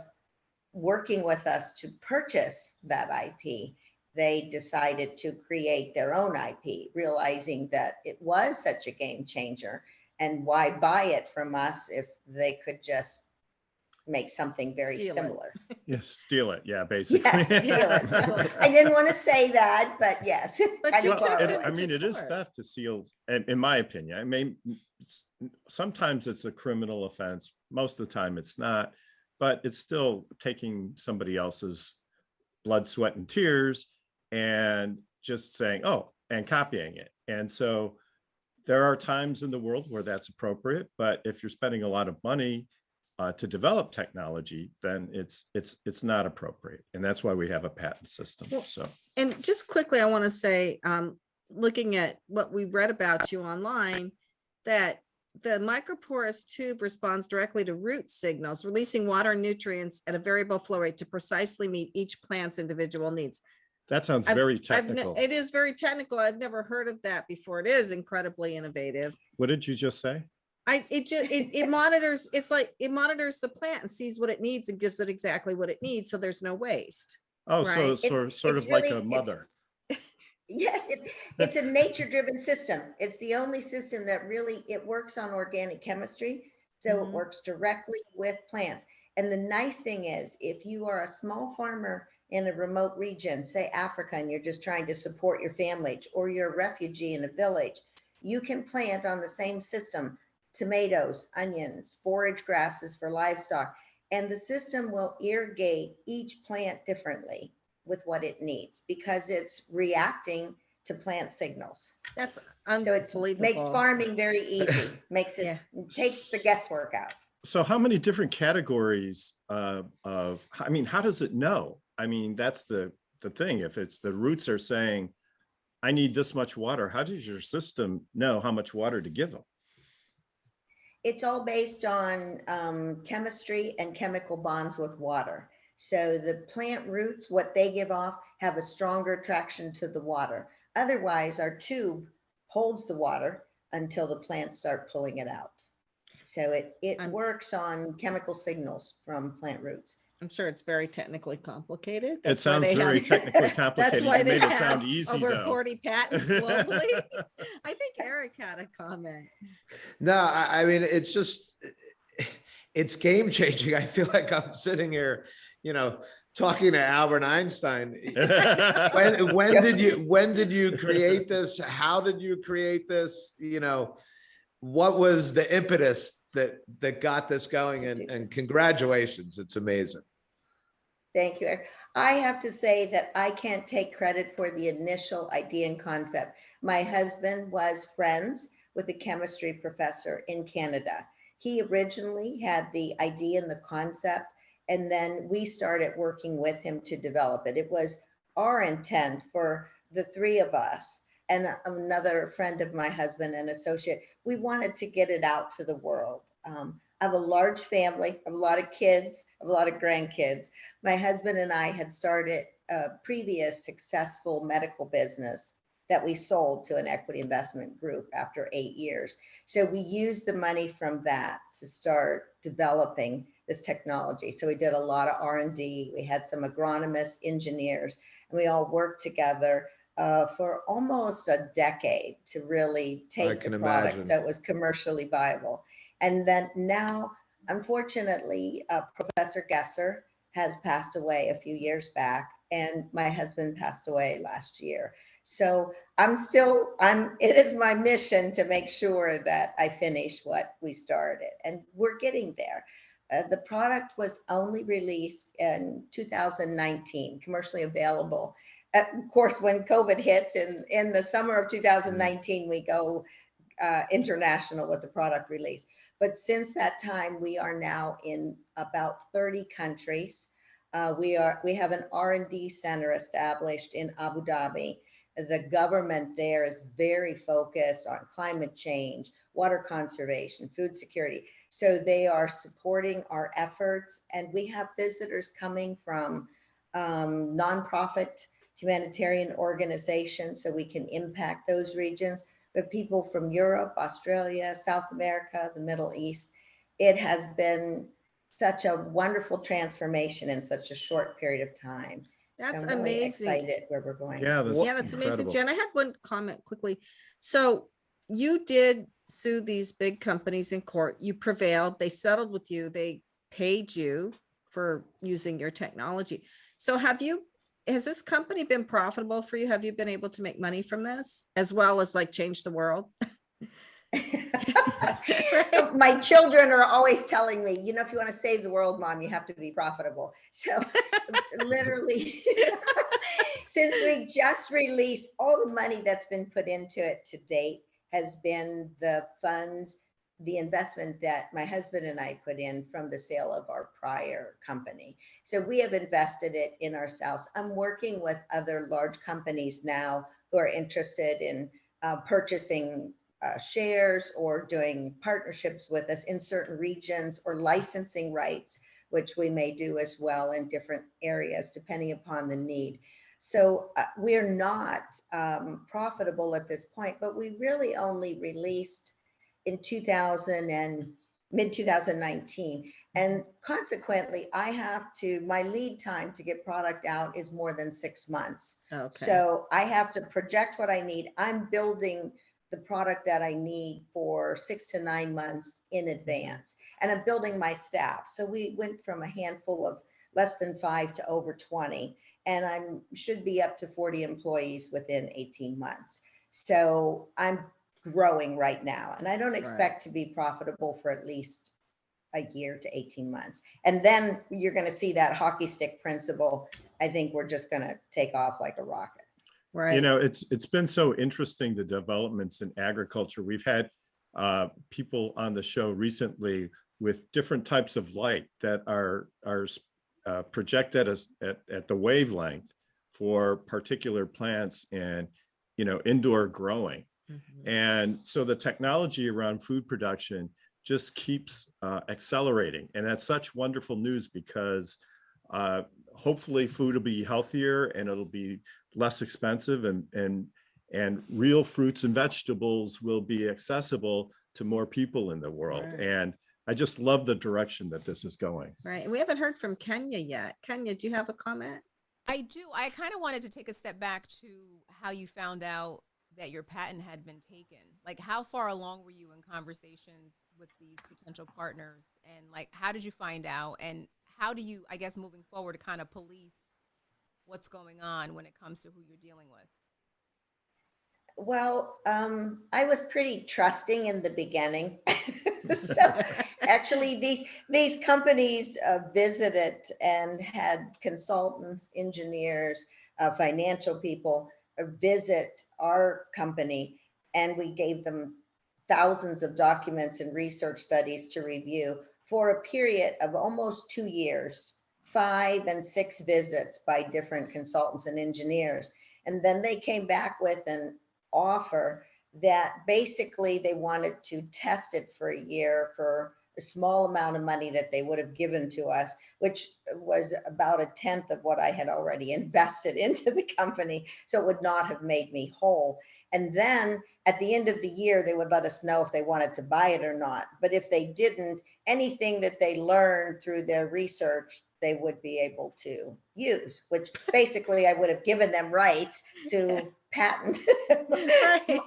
working with us to purchase that IP, they decided to create their own IP, realizing that it was such a game changer, and why buy it from us if they could just make something very Steal it. similar. Yeah, steal it. Yeah, basically. Yes, steal it. I didn't want to say that, but yes. But kind you of took borrow it- it. I mean, it is court. theft to steal, and in my opinion. I mean, sometimes it's a criminal offense. Most of the time it's not, but it's still taking somebody else's blood, sweat, and tears and just saying, oh, and copying it. And so there are times in the world where that's appropriate, but if you're spending a lot of money to develop technology, then it's not appropriate. And that's why we have a patent system. So, And just quickly, I want to say, looking at what we read about you online, that the microporous tube responds directly to root signals, releasing water and nutrients at a variable flow rate to precisely meet each plant's individual needs. that sounds very technical. It is very technical. I've never heard of that before. It is incredibly innovative. What did you just say? It monitors, it's like it monitors the plant and sees what it needs and gives it exactly what it needs. So there's no waste. Oh, so Right. sort It's of like really- a mother. Yes, it's a nature-driven system. It's the only system that really, it works on organic chemistry. So it Mhm. works directly with plants. And the nice thing is, if you are a small farmer in a remote region, say Africa, and you're just trying to support your family, or you're a refugee in a village, you can plant on the same system tomatoes, onions, forage grasses for livestock, and the system will irrigate each plant differently with what it needs, because it's reacting to plant signals. That's So it unbelievable. makes farming very easy, makes it, Yeah. takes the guesswork out. So how many different categories of, I mean, how does it know? I mean, that's the thing. If it's the roots are saying, I need this much water, how does your system know how much water to give them? It's all based on chemistry and chemical bonds with water. So the plant roots, what they give off, have a stronger attraction to the water. Otherwise, our tube holds the water until the plants start pulling it out. So it I'm- works on chemical signals from plant roots. I'm sure it's very technically complicated. It That's why sounds they very have- technically That's complicated. why You they made it have sound easy over though. 40 patents globally. I think Eric had a comment. No, I mean, it's just, it's game changing. I feel like I'm sitting here, talking to Albert Einstein. When did you create this? How did you create this? What was the impetus that got this going? And congratulations, it's amazing. Thank you, Eric. I have to say that I can't take credit for the initial idea and concept. My husband was friends with a chemistry professor in Canada. He originally had the idea and the concept, and then we started working with him to develop it. It was our intent for the three of us and another friend of my husband, an associate. We wanted to get it out to the world. I have a large family, I have a lot of kids, I have a lot of grandkids. My husband and I had started a previous successful medical business that we sold to an equity investment group after 8 years. So we used the money from that to start developing this technology. So we did a lot of R&D. We had some agronomists, engineers, and we all worked together for almost a decade to really take the product imagine. so it was commercially viable. And then now, unfortunately, Professor Gesser has passed away a few years back, and my husband passed away last year. So it is my mission to make sure that I finish what we started, and we're getting there. The product was only released in 2019, commercially available. Of course, when COVID hits in the summer of 2019, we go international with the product release. But since that time, we are now in about 30 countries. We have an R&D center established in Abu Dhabi. The government there is very focused on climate change, water conservation, food security. So they are supporting our efforts, and we have visitors coming from nonprofit humanitarian organizations, so we can impact those regions. But people from Europe, Australia, South America, the Middle East, it has been such a wonderful transformation in such a short period of time. That's I'm really amazing. excited where we're going. Yeah, that's Yeah, that's amazing. incredible. Jen, I had one comment quickly. So you did sue these big companies in court. You prevailed. They settled with you. They paid you for using your technology. So has this company been profitable for you? Have you been able to make money from this as well as like change the world? My children are always telling me, you know, if you want to save the world, Mom, you have to be profitable. So literally, since we just released, all the money that's been put into it to date has been the funds, the investment that my husband and I put in from the sale of our prior company. So we have invested it in ourselves. I'm working with other large companies now who are interested in purchasing shares or doing partnerships with us in certain regions, or licensing rights, which we may do as well in different areas, depending upon the need. So we're not profitable at this point, but we really only released in mid 2019. And consequently, my lead time to get product out is more than 6 months. Okay. So I have to project what I need. I'm building the product that I need for 6 to 9 months in advance. And I'm building my staff. So we went from a handful of less than 5 to over 20, and I should be up to 40 employees within 18 months. So I'm growing right now, and I don't expect to be profitable for at least a year to 18 months. And then you're going to see that hockey stick principle. I think we're just going to take off like a rocket. Right. You know, it's been so interesting, the developments in agriculture. We've had people on the show recently with different types of light that are projected at the wavelength for particular plants and, you know, indoor growing. Mhm. And so the technology around food production just keeps accelerating. And that's such wonderful news, because hopefully food will be healthier and it'll be less expensive, and real fruits and vegetables will be accessible to more people in the world. Right. And I just love the direction that this is going. Right. And we haven't heard from Kenya yet. Kenya, do you have a comment? I do. I kind of wanted to take a step back to how you found out that your patent had been taken. Like, how far along were you in conversations with these potential partners? And like, how did you find out? And how do you, I guess, moving forward, kind of police what's going on when it comes to who you're dealing with? Well, I was pretty trusting in the beginning. So actually these companies visited and had consultants, engineers, financial people visit our company, and we gave them thousands of documents and research studies to review for a period of almost 2 years, 5 and 6 visits by different consultants and engineers. And then they came back with an offer that basically they wanted to test it for a year for a small amount of money that they would have given to us, which was about 1/10 of what I had already invested into the company. So it would not have made me whole. And then at the end of the year, they would let us know if they wanted to buy it or not. But if they didn't, anything that they learned through their research, they would be able to use, which basically I would have given them rights to patent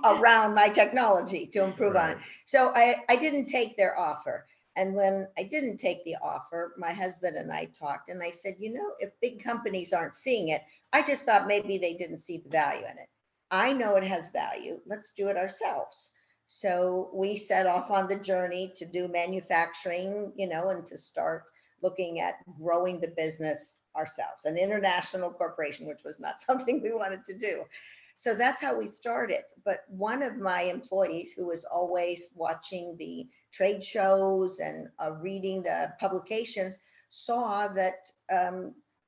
around my technology to improve on it. So I didn't take their offer. And when I didn't take the offer, my husband and I talked, and I said, if big companies aren't seeing it, I just thought maybe they didn't see the value in it. I know it has value. Let's do it ourselves. So we set off on the journey to do manufacturing, and to start looking at growing the business ourselves, an international corporation, which was not something we wanted to do. So that's how we started. But one of my employees, who was always watching the trade shows and reading the publications, saw that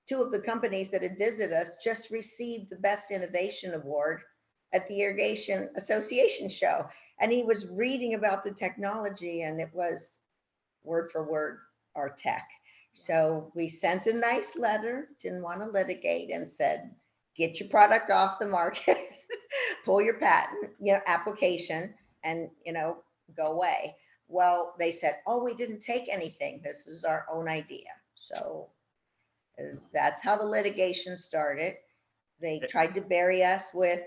two of the companies that had visited us just received the Best Innovation Award at the Irrigation Association show. And he was reading about the technology, and it was word for word our tech. So we sent a nice letter, didn't want to litigate, and said, get your product off the market, pull your patent, application, and, go away. Well, they said, oh, we didn't take anything. This is our own idea. So that's how the litigation started. They tried to bury us with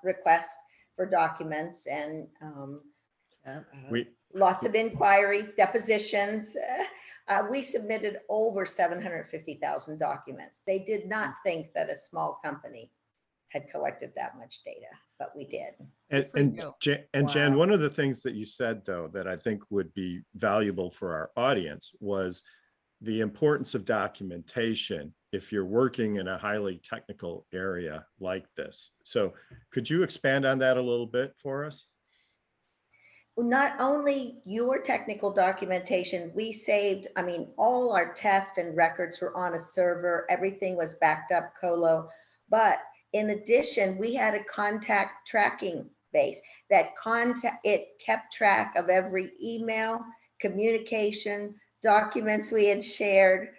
requests for documents and lots of inquiries, depositions. We submitted over 750,000 documents. They did not think that a small company had collected that much data, but we did. And Jan, one of the things that you said, though, that I think would be valuable for our audience was the importance of documentation if you're working in a highly technical area like this. So could you expand on that a little bit for us? Not only your technical documentation, we saved, all our tests and records were on a server. Everything was backed up colo. But in addition, we had a contact tracking base it kept track of every email, communication, documents we had shared,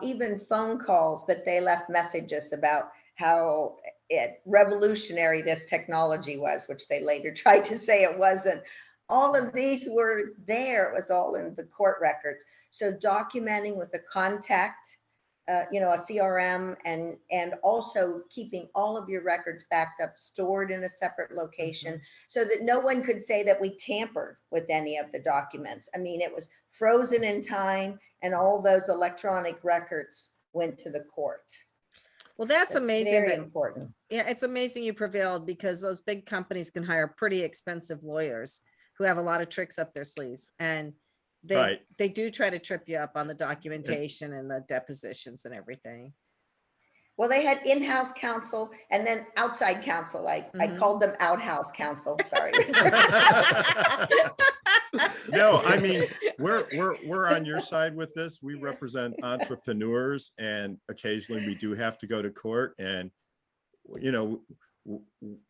even phone calls that they left messages about how revolutionary this technology was, which they later tried to say it wasn't. All of these were there. It was all in the court records. So documenting with a contact, a CRM, and also keeping all of your records backed up, stored in a separate location, so that no one could say that we tampered with any of the documents. It was frozen in time, and all those electronic records went to the court. Well, that's amazing. Very important. Yeah, it's amazing you prevailed, because those big companies can hire pretty expensive lawyers who have a lot of tricks up their sleeves, and they do try to trip you up on the documentation and the depositions and everything. Well, they had in-house counsel and then outside counsel. I called them outhouse counsel. Sorry. No, we're on your side with this. We represent entrepreneurs, and occasionally we do have to go to court, and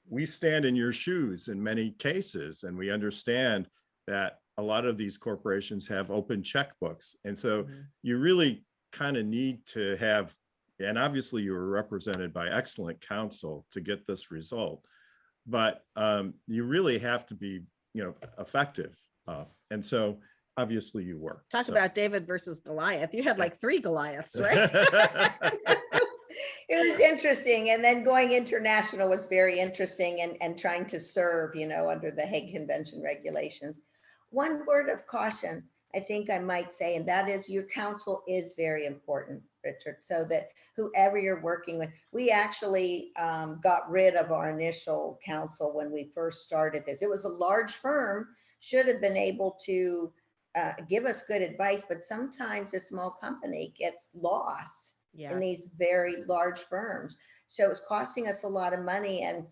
we stand in your shoes in many cases, and we understand that a lot of these corporations have open checkbooks. And so you really kind of need to have, and obviously you were represented by excellent counsel to get this result, but you really have to be, effective. And so obviously you were. Talk about David versus Goliath. You had like 3 Goliaths, right? It was interesting. And then going international was very interesting, and trying to serve, under the Hague Convention regulations. One word of caution, I think I might say, and that is your counsel is very important, Richard, so that whoever you're working with, we actually got rid of our initial counsel when we first started this. It was a large firm, should have been able to give us good advice, but sometimes a small company gets lost in these very large firms. So it was costing us a lot of money, and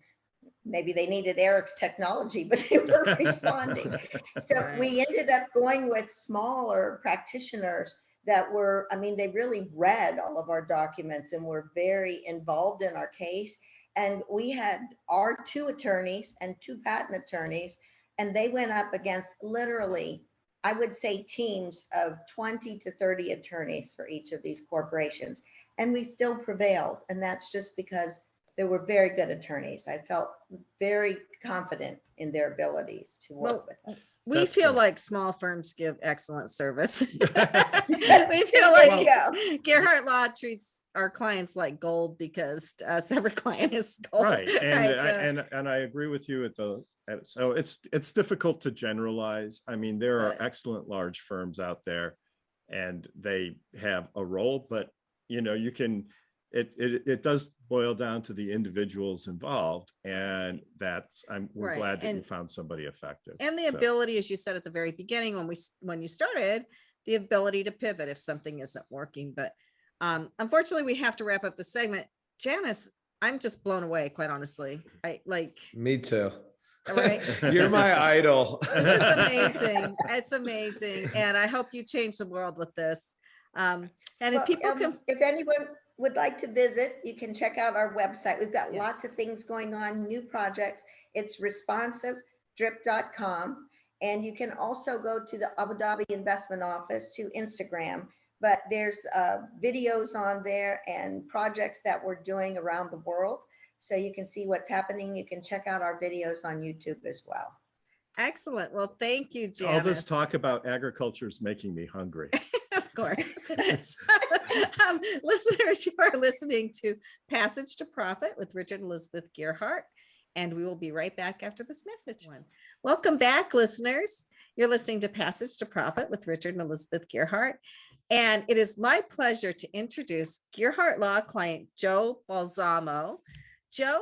maybe they needed Eric's technology, but they weren't responding. So we ended up going with smaller practitioners that were, they really read all of our documents and were very involved in our case. And we had our 2 attorneys and 2 patent attorneys, and they went up against literally I would say teams of 20 to 30 attorneys for each of these corporations. And we still prevailed. And that's just because they were very good attorneys. I felt very confident in their abilities to work with us. We That's feel great. like small firms give excellent service. We feel There like you go. Gearhart Law treats our clients like gold because to us every client is gold. Right, and Right, so- and I agree with you so it's difficult to generalize. I mean, there are Right. excellent large firms out there, and they have a role, but you know, you can it does boil down to the individuals involved, and we're Right, glad that you and- found somebody effective. and the So, ability, as you said at the very beginning, when you started, the ability to pivot if something isn't working. But unfortunately, we have to wrap up the segment. Janice, I'm just blown away, quite honestly. I like, Me too. right? You're This my is- idol. This is amazing. It's amazing, and I hope you change the world with this. And if Well, people can, if anyone would like to visit, you can check out our website. We've got Yes. lots of things going on, new projects. It's responsivedrip.com. And you can also go to the Abu Dhabi Investment Office to Instagram. But there's videos on there and projects that we're doing around the world. So you can see what's happening. You can check out our videos on YouTube as well. excellent. Well, thank you, Janice. all this talk about agriculture is making me hungry. Of course. So, listeners, you are listening to Passage to Profit with Richard and Elizabeth Gearhart, and we will be right back after this message. Welcome back, listeners. You're listening to Passage to Profit with Richard and Elizabeth Gearhart, and it is my pleasure to introduce Gearhart Law client Joe Balzamo. Joe,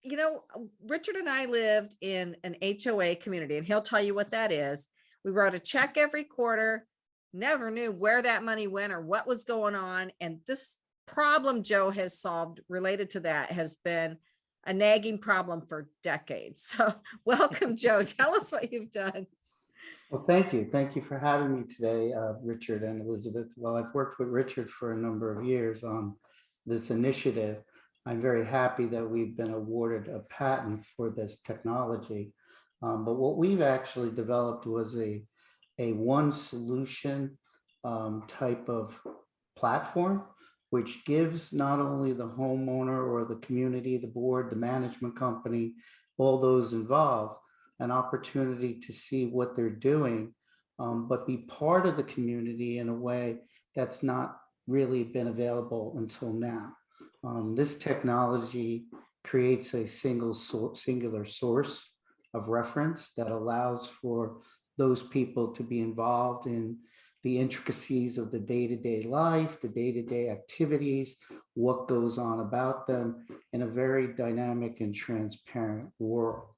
you know, Richard and I lived in an HOA community, and he'll tell you what that is. We wrote a check every quarter, never knew where that money went or what was going on. And this problem Joe has solved related to that has been a nagging problem for decades. So welcome, Joe. Tell us what you've done. Well, thank you. Thank you for having me today, Richard and Elizabeth. Well, I've worked with Richard for a number of years on this initiative. I'm very happy that we've been awarded a patent for this technology. But what we've actually developed was a one solution type of platform, which gives not only the homeowner or the community, the board, the management company, all those involved, an opportunity to see what they're doing, but be part of the community in a way that's not really been available until now. This technology creates a singular source of reference that allows for those people to be involved in the intricacies of the day-to-day life, the day-to-day activities, what goes on about them in a very dynamic and transparent world.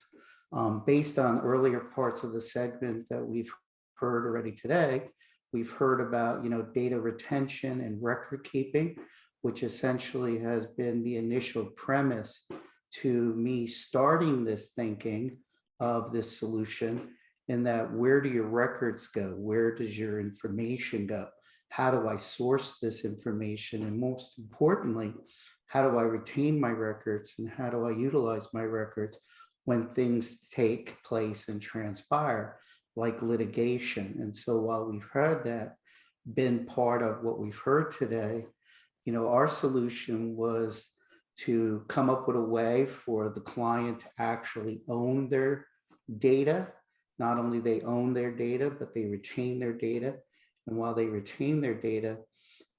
Based on earlier parts of the segment that we've heard already today, we've heard about, data retention and record keeping, which essentially has been the initial premise to me starting this thinking of this solution, in that where do your records go? Where does your information go? How do I source this information? And most importantly, how do I retain my records, and how do I utilize my records when things take place and transpire, like litigation? And so while we've heard that, been part of what we've heard today, our solution was to come up with a way for the client to actually own their data. Not only they own their data, but they retain their data. And while they retain their data,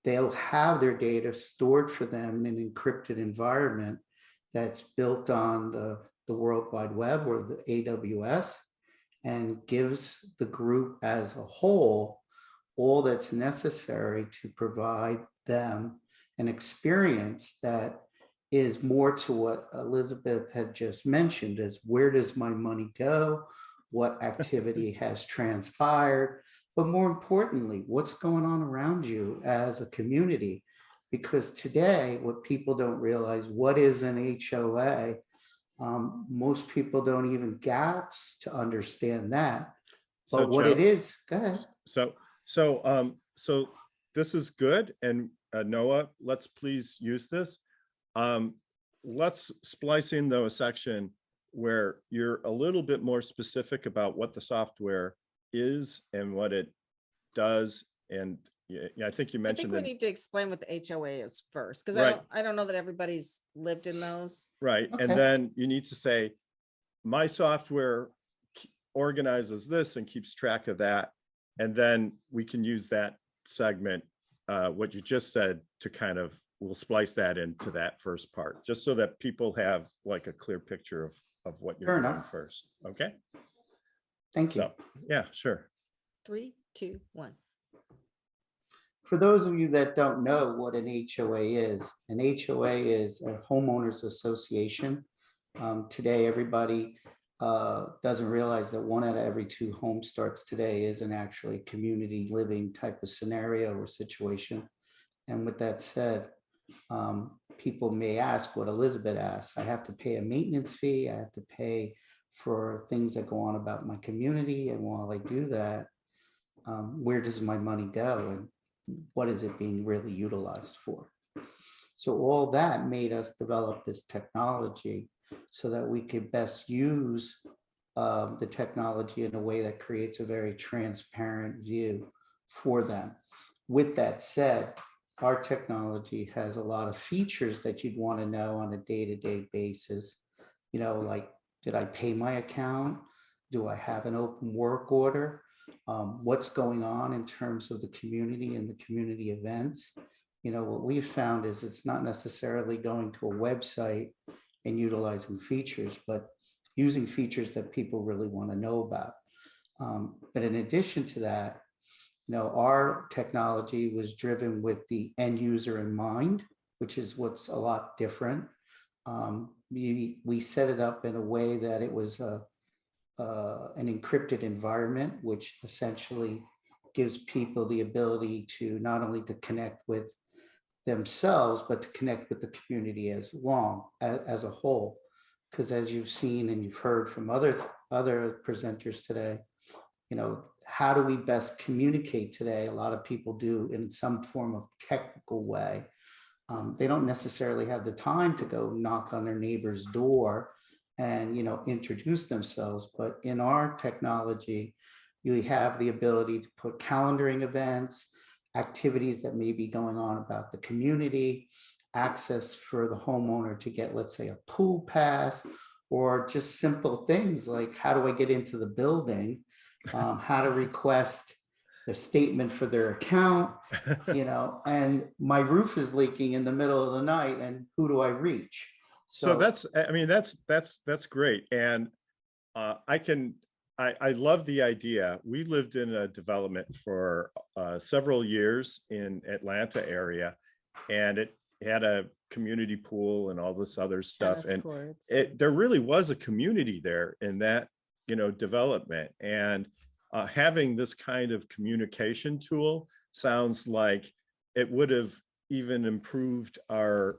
they'll have their data stored for them in an encrypted environment that's built on the World Wide Web, or the AWS, and gives the group as a whole all that's necessary to provide them an experience that is more to what Elizabeth had just mentioned, is where does my money go? What activity has transpired? But more importantly, what's going on around you as a community? Because today, what people don't realize, what is an HOA? Most people don't even gasp to understand that. So, But what Joe, it is, go ahead. So this is good. And Noah, let's please use this. Let's splice in though a section where you're a little bit more specific about what the software is and what it does. And yeah, I think you I think mentioned we that, need to explain what the HOA is first, because Right. I don't know that everybody's lived in those. right? Okay. And then you need to say, my software organizes this and keeps track of that. And then we can use that segment, what you just said, to kind of, we'll splice that into that first part, just so that people have like a clear picture of what you're Fair doing enough. first. Okay. Thank you. So, yeah, sure. 3, 2, 1. For those of you that don't know what an HOA is a homeowners association. Today, everybody doesn't realize that 1 out of every 2 home starts today isn't actually community living type of scenario or situation. And with that said, people may ask what Elizabeth asked. I have to pay a maintenance fee. I have to pay for things that go on about my community. And while I do that, where does my money go? And what is it being really utilized for? So all that made us develop this technology so that we could best use the technology in a way that creates a very transparent view for them. With that said, our technology has a lot of features that you'd want to know on a day-to-day basis. You know, like, did I pay my account? Do I have an open work order? What's going on in terms of the community and the community events? You know, what we've found is it's not necessarily going to a website and utilizing features, but using features that people really want to know about. But in addition to that, you know, our technology was driven with the end user in mind, which is what's a lot different. We set it up in a way that it was an encrypted environment, which essentially gives people the ability to not only to connect with themselves, but to connect with the community as a whole. Because as you've seen and you've heard from other presenters today, you know, how do we best communicate today? A lot of people do in some form of technical way. They don't necessarily have the time to go knock on their neighbor's door and, you know, introduce themselves. But in our technology, you have the ability to put calendaring events, activities that may be going on about the community, access for the homeowner to get, let's say, a pool pass, or just simple things like, how do I get into the building? How to request the statement for their account, you know, and my roof is leaking in the middle of the night, and who do I reach? So that's, I mean, that's great. And I love the idea. We lived in a development for several years in Atlanta area, and it had a community pool and all this other stuff. Tennis And courts. there really was a community there in that, you know, development. And having this kind of communication tool sounds like it would have even improved our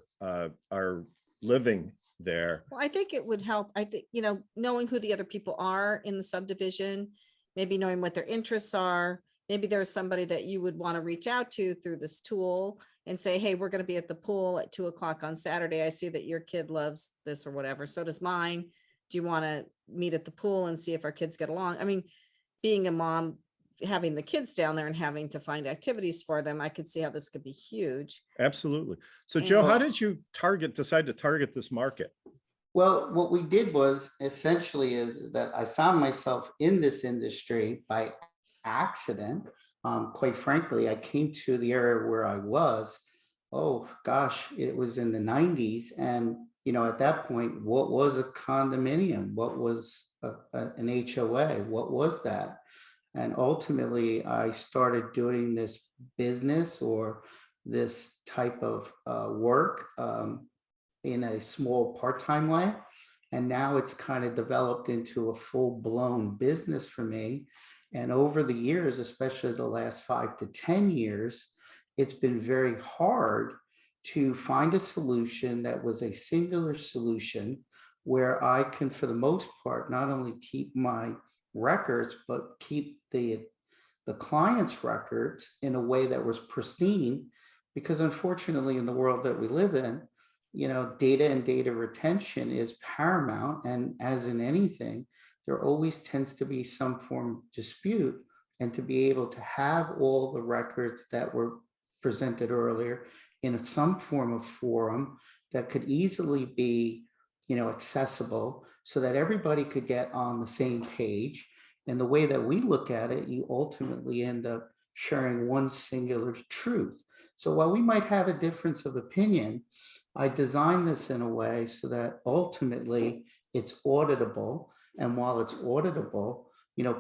living there. Well, I think it would help. I think, you know, knowing who the other people are in the subdivision, maybe knowing what their interests are. Maybe there's somebody that you would want to reach out to through this tool and say, hey, we're going to be at the pool at 2:00 on Saturday. I see that your kid loves this or whatever. So does mine. Do you want to meet at the pool and see if our kids get along? I mean, being a mom, having the kids down there and having to find activities for them, I could see how this could be huge. Absolutely. So Joe, And- how did you decide to target this market? Well, what we did was essentially is that I found myself in this industry by accident. Quite frankly, I came to the area where I was, oh gosh, it was in the 90s. And, you know, at that point, what was a condominium? What was an HOA? What was that? And ultimately, I started doing this business or this type of work in a small part-time way. And now it's kind of developed into a full-blown business for me. And over the years, especially the last 5 to 10 years, it's been very hard to find a solution that was a singular solution where I can, for the most part, not only keep my records, but keep the client's records in a way that was pristine. Because unfortunately, in the world that we live in, you know, data and data retention is paramount. And as in anything, there always tends to be some form of dispute. And to be able to have all the records that were presented earlier in some form of forum that could easily be, accessible so that everybody could get on the same page. And the way that we look at it, you ultimately end up sharing one singular truth. So while we might have a difference of opinion, I designed this in a way so that ultimately it's auditable. And while it's auditable,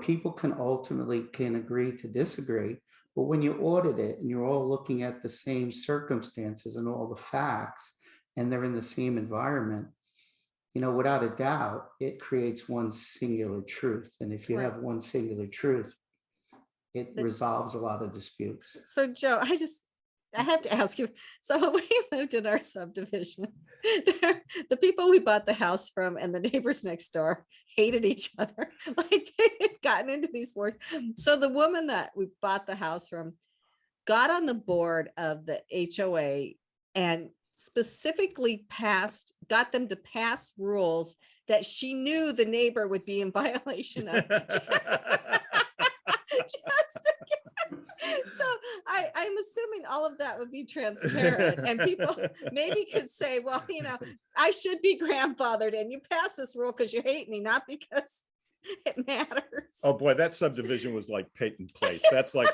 people can ultimately agree to disagree. But when you audit it and you're all looking at the same circumstances and all the facts, and they're in the same environment, without a doubt, it creates one singular truth. And if you Right. have one singular truth, it resolves a lot of disputes. So Joe, I have to ask you, so when we moved in our subdivision, the people we bought the house from and the neighbors next door hated each other. Like they had gotten into these wars. So the woman that we bought the house from got on the board of the HOA and specifically got them to pass rules that she knew the neighbor would be in violation of. So I'm assuming all of that would be transparent and people maybe could say, well, I should be grandfathered and you pass this rule because you hate me, not because it matters. Oh boy, that subdivision was like Peyton Place. That's like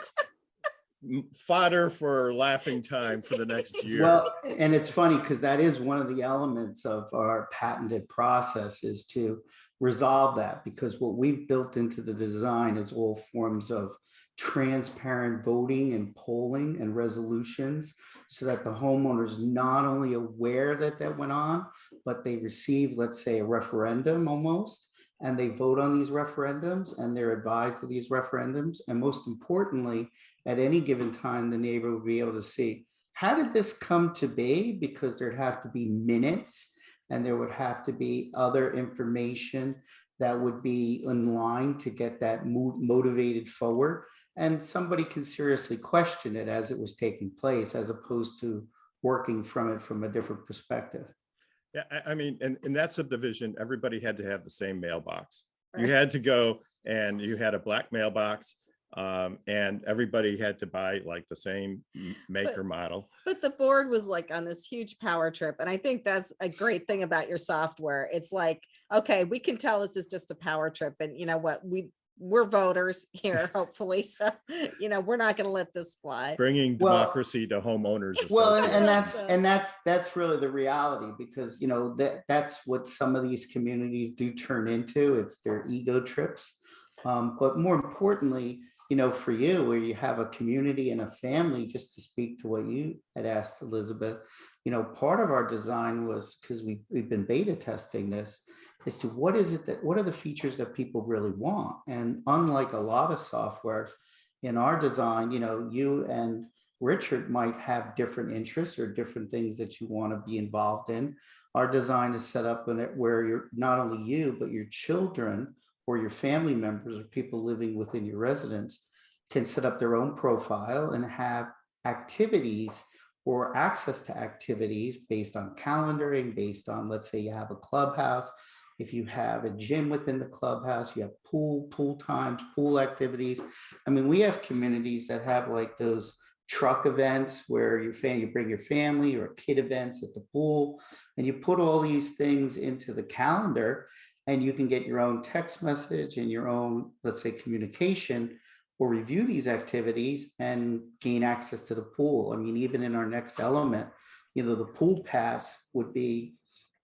fodder for laughing time for the next year. Well, and it's funny because that is one of the elements of our patented process is to resolve that, because what we've built into the design is all forms of transparent voting and polling and resolutions so that the homeowner's not only aware that went on, but they receive, let's say, a referendum almost, and they vote on these referendums and they're advised of these referendums. And most importantly, at any given time, the neighbor would be able to see, how did this come to be? Because there'd have to be minutes and there would have to be other information that would be in line to get that motivated forward. And somebody can seriously question it as it was taking place, as opposed to working from it from a different perspective. Yeah, I mean, in that subdivision, everybody had to have the same mailbox. You Right. had to go and you had a black mailbox, and everybody had to buy like the same make or model. But the board was like on this huge power trip. And I think that's a great thing about your software. It's like, okay, we can tell this is just a power trip. And you know what? We're voters here, hopefully. So, we're not going to let this fly. Bringing Well- democracy to homeowners. Well, associations. and that's really the reality, because that's what some of these communities do turn into. It's their ego trips. But more importantly, for you, where you have a community and a family, just to speak to what you had asked, Elizabeth, part of our design was, because we've been beta testing this, as to what are the features that people really want. And unlike a lot of software in our design, you and Richard might have different interests or different things that you want to be involved in. Our design is set up in it where you're not only you, but your children or your family members or people living within your residence can set up their own profile and have activities or access to activities based on calendaring, based on, let's say you have a clubhouse. If you have a gym within the clubhouse, you have pool times, pool activities. I mean, we have communities that have like those truck events where you bring your family, or kid events at the pool, and you put all these things into the calendar, and you can get your own text message and your own, let's say, communication, or review these activities and gain access to the pool. I mean, even in our next element, the pool pass would be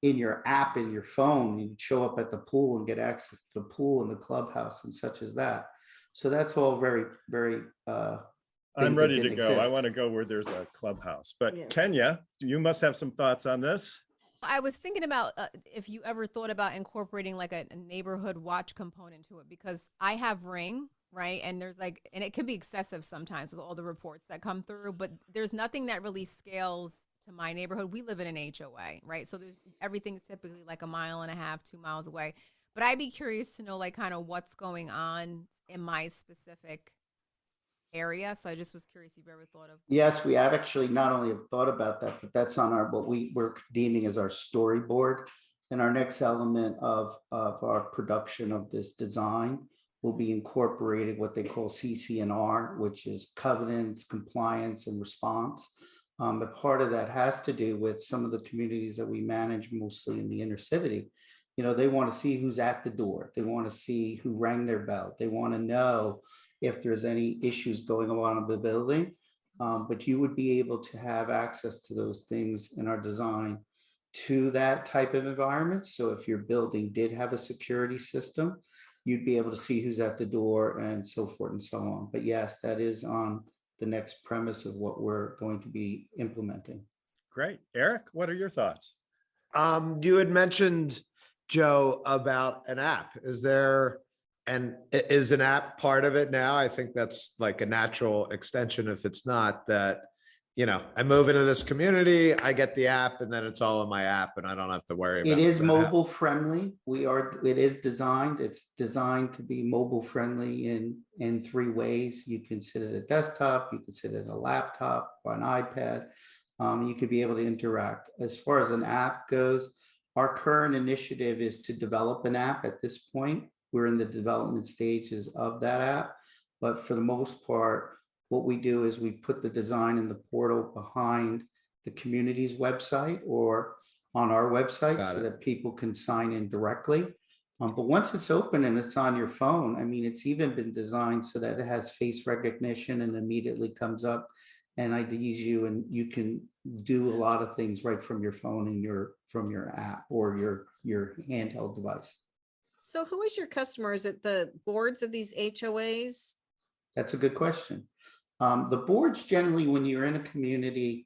in your app, in your phone. You'd show up at the pool and get access to the pool and the clubhouse and such as that. So that's all very, very, I'm ready to didn't go. I exist. want to go where there's a clubhouse. But Yes. Kenya, you must have some thoughts on this. I was thinking about if you ever thought about incorporating like a neighborhood watch component to it, because I have Ring, right? And and it can be excessive sometimes with all the reports that come through, but there's nothing that really scales to my neighborhood. We live in an HOA, right? So everything's typically like 1.5 miles, 2 miles away. But I'd be curious to know like kind of what's going on in my specific area. So I just was curious if you ever thought of. Yes, we have actually not only have thought about that, but that's on what we're deeming as our storyboard. And our next element of our production of this design will be incorporated what they call CC&R, which is covenants, compliance, and response. But part of that has to do with some of the communities that we manage, mostly in the inner city. You know, they want to see who's at the door. They want to see who rang their bell. They want to know if there's any issues going on in the building. But you would be able to have access to those things in our design to that type of environment. So if your building did have a security system, you'd be able to see who's at the door and so forth and so on. But yes, that is on the next premise of what we're going to be implementing. Great. Eric, what are your thoughts? You had mentioned, Joe, about an app. Is an app part of it now? I think that's like a natural extension. If it's not, that, you know, I move into this community, I get the app, and then it's all in my app, and I don't have to worry about It it. is mobile friendly. It's designed to be mobile friendly in 3 ways. You can sit at a desktop, you can sit at a laptop or an iPad. You could be able to interact. As far as an app goes, our current initiative is to develop an app. At this point, we're in the development stages of that app. But for the most part, what we do is we put the design in the portal behind the community's website or on our website so that people can sign in directly. But once it's open and it's on your phone, I mean, it's even been designed so that it has face recognition and immediately comes up and IDs you, and you can do a lot of things right from your phone and from your app or your handheld device. So who is your customer? Is it the boards of these HOAs? That's a good question. The boards generally, when you're in a community,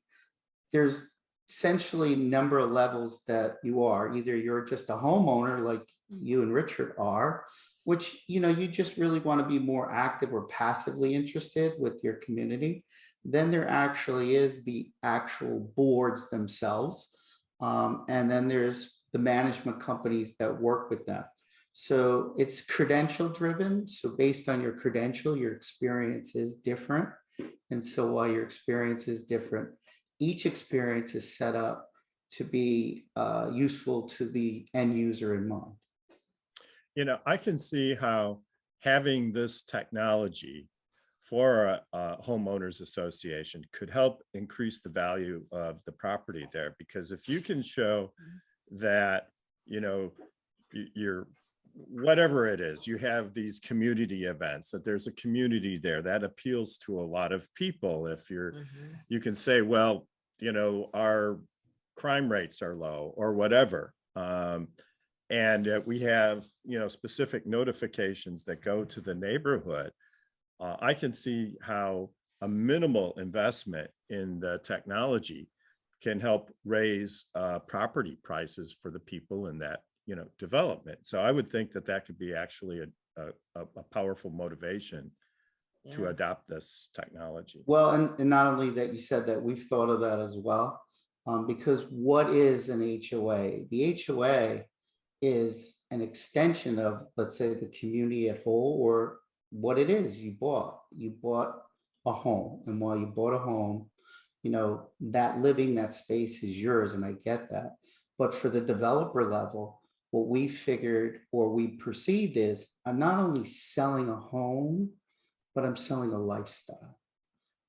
there's essentially a number of levels that you are. Either you're just a homeowner like you and Richard are, which, you know, you just really want to be more active or passively interested with your community. Then there actually is the actual boards themselves. And then there's the management companies that work with them. So it's credential driven. So based on your credential, your experience is different. And so while your experience is different, each experience is set up to be useful to the end user in mind. You know, I can see how having this technology for a homeowners association could help increase the value of the property there. Because if you can show that, you know, you're whatever it is, you have these community events, that there's a community there that appeals to a lot of people. If you can say, well, you know, our crime rates are low or whatever. And we have, you know, specific notifications that go to the neighborhood. I can see how a minimal investment in the technology can help raise property prices for the people in that, you know, development. So I would think that that could be actually a powerful motivation to adopt this technology. Well, and not only that, you said that, we've thought of that as well. Because what is an HOA? The HOA is an extension of, let's say, the community at whole, or what it is you bought a home. And while you bought a home, you know, that space is yours, and I get that. But for the developer level, what we figured or we perceived is, I'm not only selling a home, but I'm selling a lifestyle.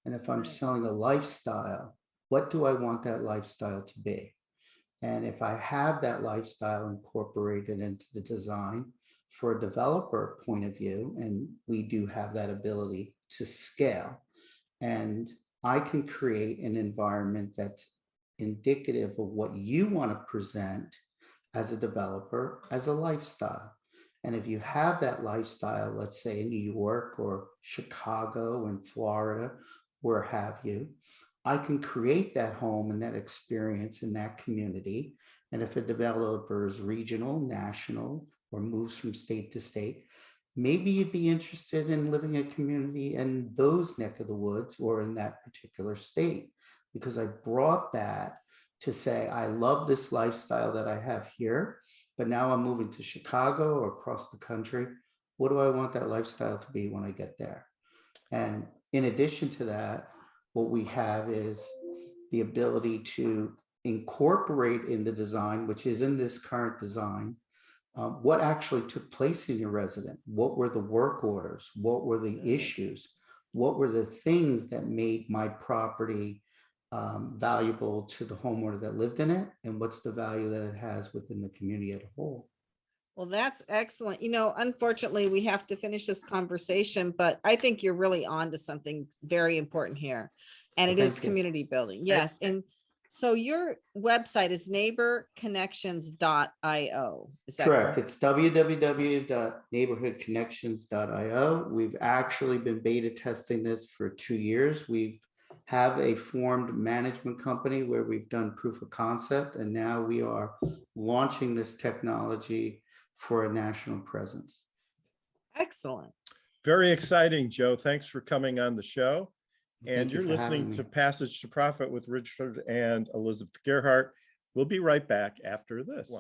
And if I'm selling a lifestyle, what do I want that lifestyle to be? And if I have that lifestyle incorporated into the design for a developer point of view, and we do have that ability to scale, and I can create an environment that's indicative of what you want to present as a developer, as a lifestyle. And if you have that lifestyle, let's say in New York or Chicago and Florida, where have you, I can create that home and that experience in that community. And if a developer is regional, national, or moves from state to state, maybe you'd be interested in living in a community in those neck of the woods or in that particular state, because I brought that to say, I love this lifestyle that I have here, but now I'm moving to Chicago or across the country. What do I want that lifestyle to be when I get there? And in addition to that, what we have is the ability to incorporate in the design, which is in this current design, what actually took place in your resident. What were the work orders? What were the issues? What were the things that made my property valuable to the homeowner that lived in it? And what's the value that it has within the community as a whole? Well, that's excellent. Unfortunately, we have to finish this conversation, but I think you're really on to something very important here. And it Well, is thank you. community building. Yes. And so your website is neighborconnections.io. Is that Correct. It's www.neighborhoodconnections.io. We've actually been beta testing this for 2 years. We have a formed management company where we've done proof of concept, and now we are launching this technology for a national presence. Excellent. Very exciting, Joe. Thanks for coming on the show. And Thank you you're for having listening me. to Passage to Profit with Richard and Elizabeth Gearhart. We'll be right back after this.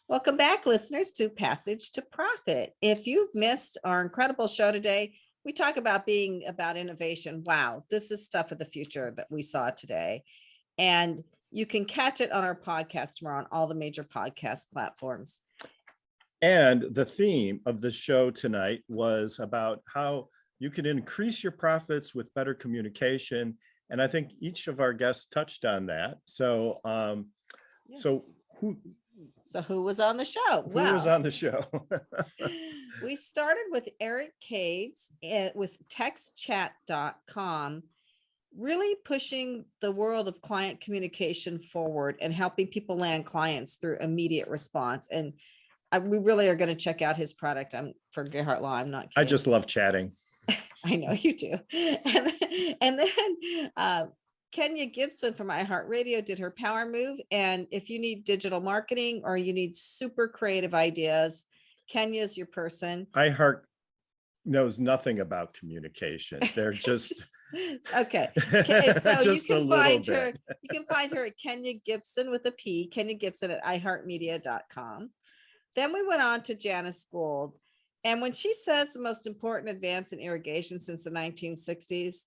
Welcome back, listeners, to Passage to Profit. If you've missed our incredible show today, we talk about being about innovation. Wow, this is stuff of the future that we saw today. And you can catch it on our podcast tomorrow on all the major podcast platforms. And the theme of the show tonight was about how you can increase your profits with better communication. And I think each of our guests touched on that. So, Yes. who who was on the show? was on the show? We started with Eric Kades with TextChat.com, really pushing the world of client communication forward and helping people land clients through immediate response. And we really are going to check out his product. For Gearhart Law. I'm not kidding. I just love chatting. I know you do. And then Kenya Gipson from iHeartRadio did her power move. And if you need digital marketing or you need super creative ideas, Kenya's your person. iHeart knows nothing about communication. They're just okay. So just you a can little find bit. her. You can find her at Kenya Gipson with a P. Kenya Gipson at iHeartMedia.com. Then we went on to Janice Gould. And when she says the most important advance in irrigation since the 1960s,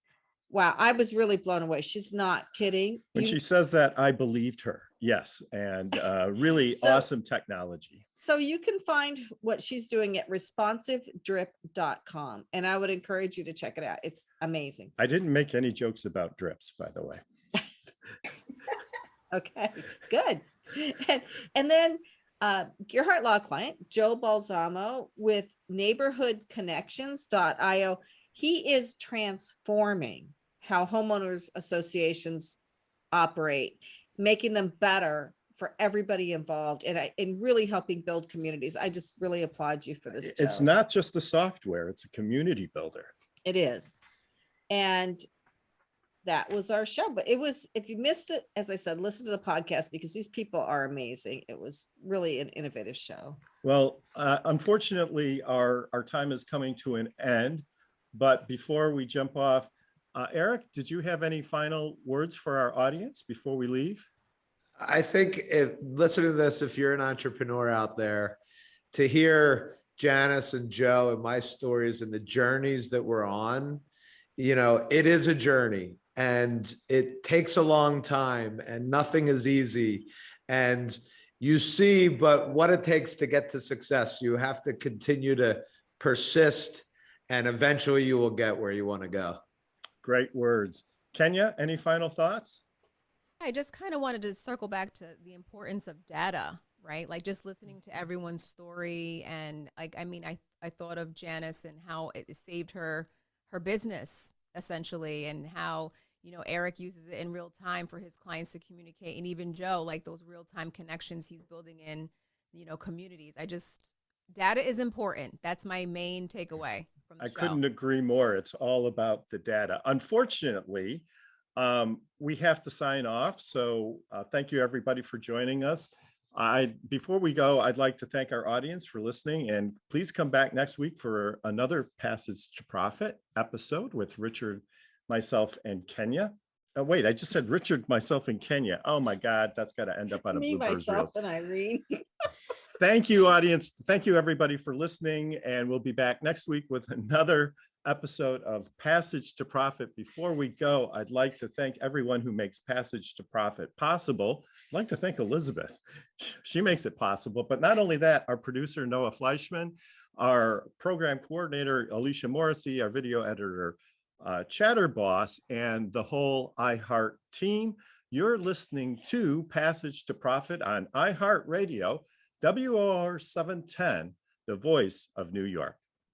wow, I was really blown away. She's not kidding. When she says that, I believed her. Yes. And really awesome technology. So you can find what she's doing at responsivedrip.com. And I would encourage you to check it out. It's amazing. I didn't make any jokes about drips, by the way. Okay, good. And then Gearhart Law client, Joe Balzamo with neighborhoodconnections.io. He is transforming how homeowners associations operate, making them better for everybody involved and really helping build communities. I just really applaud you for this. It's Joe. not just the software, it's a community builder. It is. And that was our show. But it was, if you missed it, as I said, listen to the podcast because these people are amazing. It was really an innovative show. Well, unfortunately, our time is coming to an end. But before we jump off, Eric, did you have any final words for our audience before we leave? I think listening to this, if you're an entrepreneur out there, to hear Janice and Joe and my stories and the journeys that we're on, it is a journey and it takes a long time and nothing is easy. And you see, but what it takes to get to success, you have to continue to persist and eventually you will get where you want to go. Great words. Kenya, any final thoughts? I just kind of wanted to circle back to the importance of data, right? Like just listening to everyone's story. And I thought of Janice and how it saved her business essentially, and how, Eric uses it in real time for his clients to communicate. And even Joe, like those real time connections he's building in, communities. Data is important. That's my main takeaway from the show. Couldn't agree more. It's all about the data. Unfortunately, we have to sign off. So thank you everybody for joining us. Before we go, I'd like to thank our audience for listening, and please come back next week for another Passage to Profit episode with Richard, myself, and Kenya. Oh, wait, I just said Richard, myself, and Kenya. Oh my God, that's got to end up on a Me, bloopers myself, reel. and Irene. Thank you, audience. Thank you, everybody, for listening. And we'll be back next week with another episode of Passage to Profit. Before we go, I'd like to thank everyone who makes Passage to Profit possible. I'd like to thank Elizabeth. She makes it possible. But not only that, our producer, Noah Fleischman, our program coordinator, Alicia Morrissey, our video editor, Chatterboss, and the whole iHeart team. You're listening to Passage to Profit on iHeart Radio, WOR 710, the voice of New York.